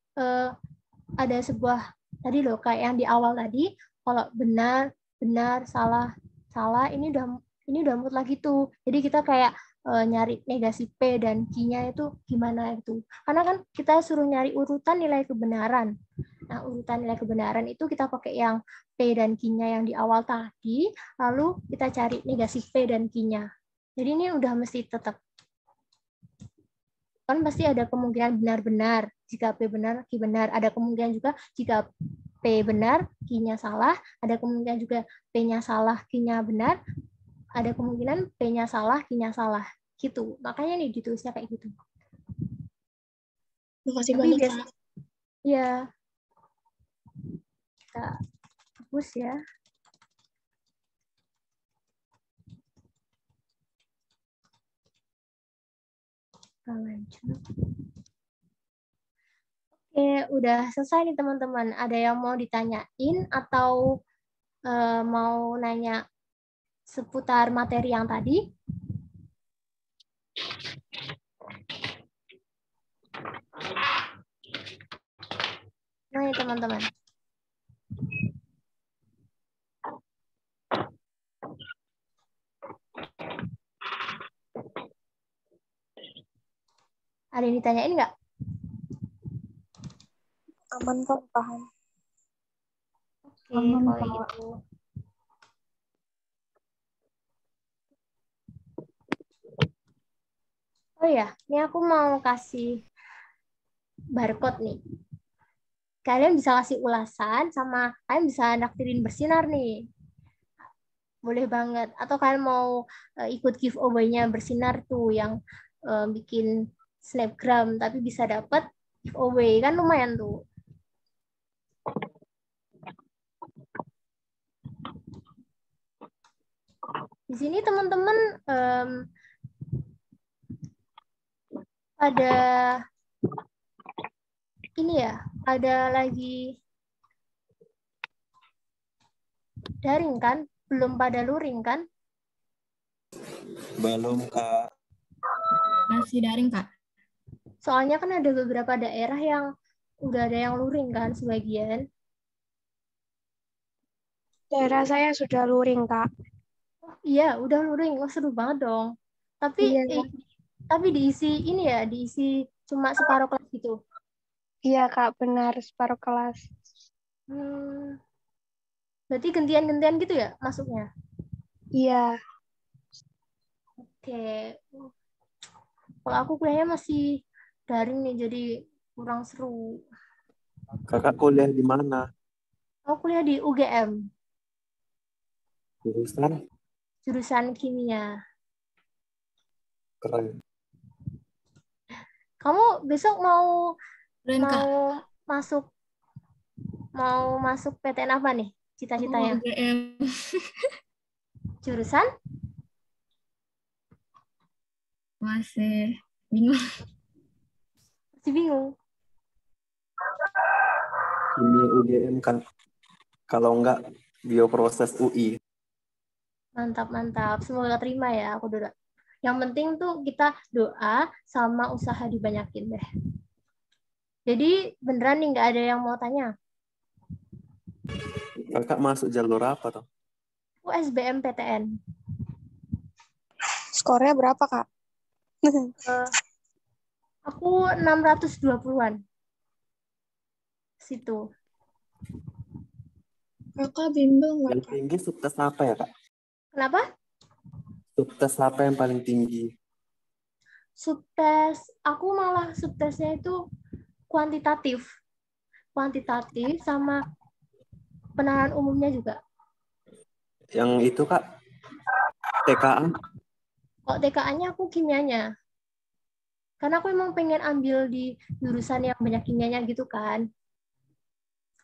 ada sebuah tadi loh kayak yang di awal tadi, kalau benar, salah, ini udah mutlak gitu. Jadi kita kayak nyari negasi P dan Q-nya itu gimana itu. Karena kan kita suruh nyari urutan nilai kebenaran. Nah, urutan nilai kebenaran itu kita pakai yang P dan Q-nya yang di awal tadi, lalu kita cari negasi P dan Q-nya. Jadi ini udah mesti tetap. Kan pasti ada kemungkinan benar-benar. Jika P benar, Q benar. Ada kemungkinan juga jika P benar, Q-nya salah. Ada kemungkinan juga P-nya salah, Q-nya benar. Ada kemungkinan P-nya salah, Q-nya salah. Gitu. Makanya nih ditulisnya kayak gitu. Makasih banyak, Kak. Iya. Kita hapus ya. Kita lanjut. Oke, udah selesai nih teman-teman. Ada yang mau ditanyain atau mau nanya seputar materi yang tadi? Gimana nih teman-teman? Ada yang ditanyain nggak? Aman kok, paham. Oke, kalau gitu. Oh ya, ini aku mau kasih barcode nih. Kalian bisa kasih ulasan sama kalian bisa naktirin bersinar nih. Boleh banget. Atau kalian mau ikut giveaway-nya bersinar tuh yang bikin snapgram tapi bisa dapat giveaway kan lumayan tuh. Di sini teman-teman ada ini ya, ada lagi daring kan? Belum pada luring kan? Belum, Kak. Masih daring, Kak. Soalnya kan ada beberapa daerah yang udah ada yang luring kan sebagian. Daerah saya sudah luring, Kak. Iya, udah luring. Wah, seru banget dong. Tapi Iya. tapi diisi ini ya, diisi cuma separuh kelas gitu. Iya, Kak, benar, separuh kelas. Berarti gantian-gantian gitu ya masuknya? Iya. Oke. Kalau aku kuliahnya masih daring nih, jadi kurang seru. Kakak kuliah di mana? Aku kuliah di UGM, Jurusan? jurusan kimia. Keren. Kamu besok mau Keren, Kak. masuk PTN apa nih cita-citanya? UGM. Jurusan? Masih bingung. Masih bingung. Kimia UGM kan. Kalau enggak, bioproses UI. Mantap, mantap. Semoga terima ya aku doa. Yang penting tuh kita doa sama usaha dibanyakin deh. Jadi beneran nih nggak ada yang mau tanya. Kakak masuk jalur apa tuh? Aku SBM PTN. Skornya berapa, Kak? Aku 620-an. Situ. Kakak bimbel nggak, Yang Kak? tinggi subtes apa ya, Kak? Kenapa? Subtes apa yang paling tinggi? Subtes, aku malah subtesnya itu kuantitatif. Kuantitatif sama penanganan umumnya juga. Yang itu, Kak? TKA? Kalau TKA-nya aku kimianya. Karena aku emang pengen ambil di jurusan yang banyak kimianya gitu kan.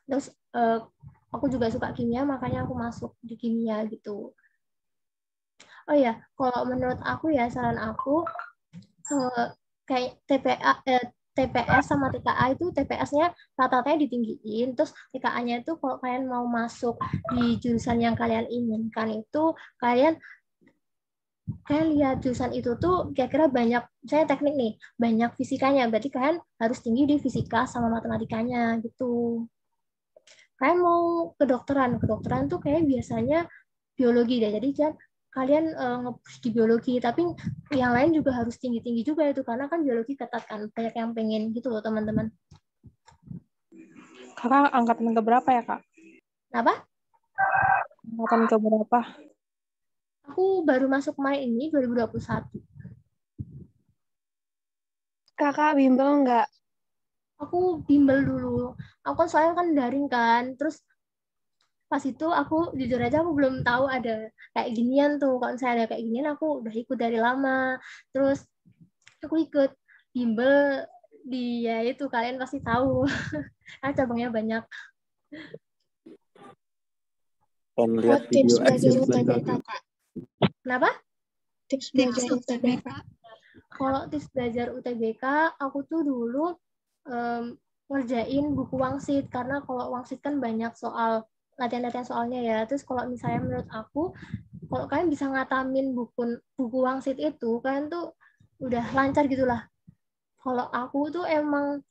Terus aku juga suka kimia, makanya aku masuk di kimia gitu. Oh ya, kalau menurut aku ya, saran aku, kayak TPS sama TKA itu TPS-nya rata-ratanya ditinggiin, terus TKA-nya itu kalau kalian mau masuk di jurusan yang kalian inginkan itu kalian lihat jurusan itu tuh kira-kira banyak, saya teknik nih, banyak fisikanya, berarti kalian harus tinggi di fisika sama matematikanya gitu. Kalian mau kedokteran tuh kayak biasanya biologi deh, jadi kan kalian nge-push di biologi, tapi yang lain juga harus tinggi-tinggi juga itu, karena kan biologi ketat kan, banyak yang pengen gitu loh teman-teman. Kakak angkatan ke berapa ya, Kak? Kenapa? Angkatan ke berapa? Aku baru masuk Mei ini 2021. Kakak bimbel nggak? Aku bimbel dulu. Aku kan soalnya kan daring kan, terus pas itu aku jujur aja aku belum tahu ada kayak ginian tuh. Kalau misalnya ada kayak ginian aku udah ikut dari lama. Terus aku ikut bimbel dia itu, kalian pasti tahu. Karena cabangnya banyak. Buat tips belajar UTBK, Kak. Kenapa? Tips belajar UTBK. Kalau tips belajar UTBK, aku tuh dulu ngerjain buku Wangsit, karena kalau Wangsit kan banyak soal, latihan-latihan soalnya ya. Terus kalau misalnya menurut aku, kalau kalian bisa ngatamin buku Wangsit itu, kalian tuh udah lancar gitulah. Kalau aku tuh emang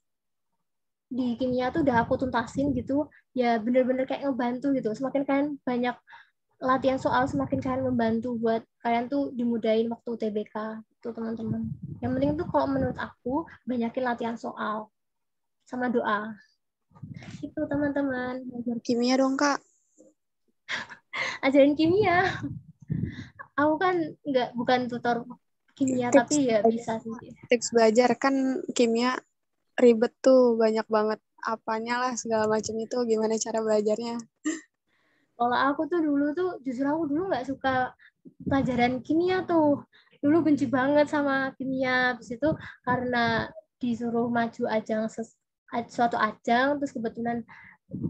di kimia tuh udah aku tuntasin gitu, ya bener-bener kayak ngebantu gitu. Semakin kalian banyak latihan soal, semakin kalian membantu buat kalian tuh dimudahin waktu UTBK tuh teman-teman. Yang penting tuh kalau menurut aku banyakin latihan soal sama doa. Itu teman-teman. Kimia dong, Kak. Ajarin kimia. Aku kan bukan tutor kimia, tapi ya bisa sih. Tips belajar kan kimia ribet tuh, banyak banget apanya lah segala macam itu, gimana cara belajarnya. Kalau aku tuh dulu tuh justru aku dulu nggak suka pelajaran kimia tuh. Dulu benci banget sama kimia. Terus itu karena disuruh maju ajang suatu ajang, terus kebetulan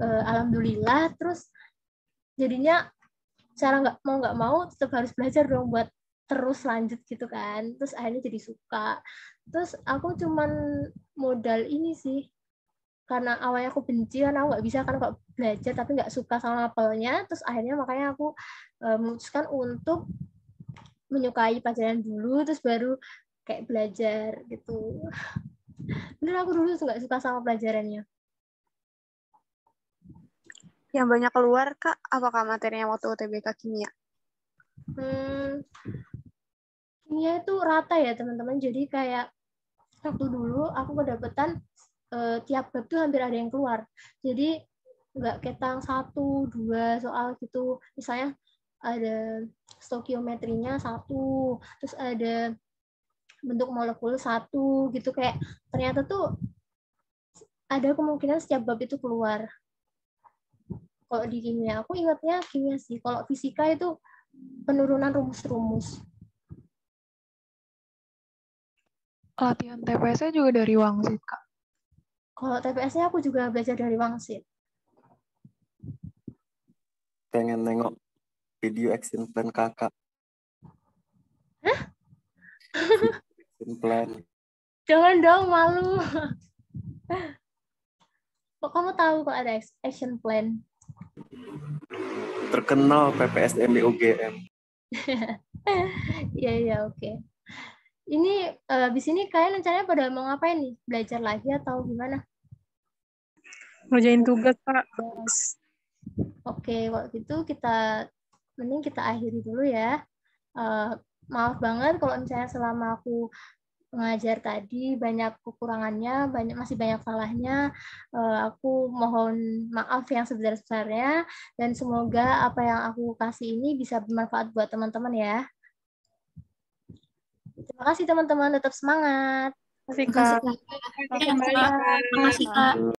alhamdulillah, terus jadinya cara nggak mau tetap harus belajar dong buat terus lanjut gitu kan. Terus akhirnya jadi suka. Terus aku cuman modal ini sih, karena awalnya aku benci kan aku nggak bisa kan kok belajar tapi nggak suka sama mapelnya. Terus akhirnya makanya aku memutuskan untuk menyukai pelajaran dulu, terus baru kayak belajar gitu. Bener, aku dulu nggak suka sama pelajarannya. Yang banyak keluar, Kak, apakah materinya waktu UTBK kimia? Kimia itu rata ya teman-teman, jadi kayak waktu dulu aku kedapetan tiap bab tuh hampir ada yang keluar, jadi nggak ketang 1-2 soal gitu. Misalnya ada stokiometrinya 1, terus ada bentuk molekul 1 gitu, kayak ternyata tuh ada kemungkinan setiap bab itu keluar. Kalau di kimia, aku ingatnya kimia sih. Kalau fisika itu penurunan rumus-rumus. Latihan TPS-nya juga dari Wangsit, Kak. Kalau TPS-nya aku juga belajar dari Wangsit. Pengen nengok video action plan kakak. Hah? Action plan. Jangan dong, malu. Kok kamu tahu kok ada action plan? Terkenal PPSM di UGM. Iya, oke. Ini habis ini kalian rencananya pada mau ngapain nih? Belajar lagi atau gimana? Ngerjain tugas, Kak. Oke, kalau gitu mending kita akhiri dulu ya. Maaf banget kalau misalnya selama aku mengajar tadi banyak kekurangannya, masih banyak salahnya. Aku mohon maaf yang sebesar-besarnya, dan semoga apa yang aku kasih ini bisa bermanfaat buat teman-teman ya. Terima kasih teman-teman, tetap semangat. Terima kasih, Kak. Terima kasih, Kak.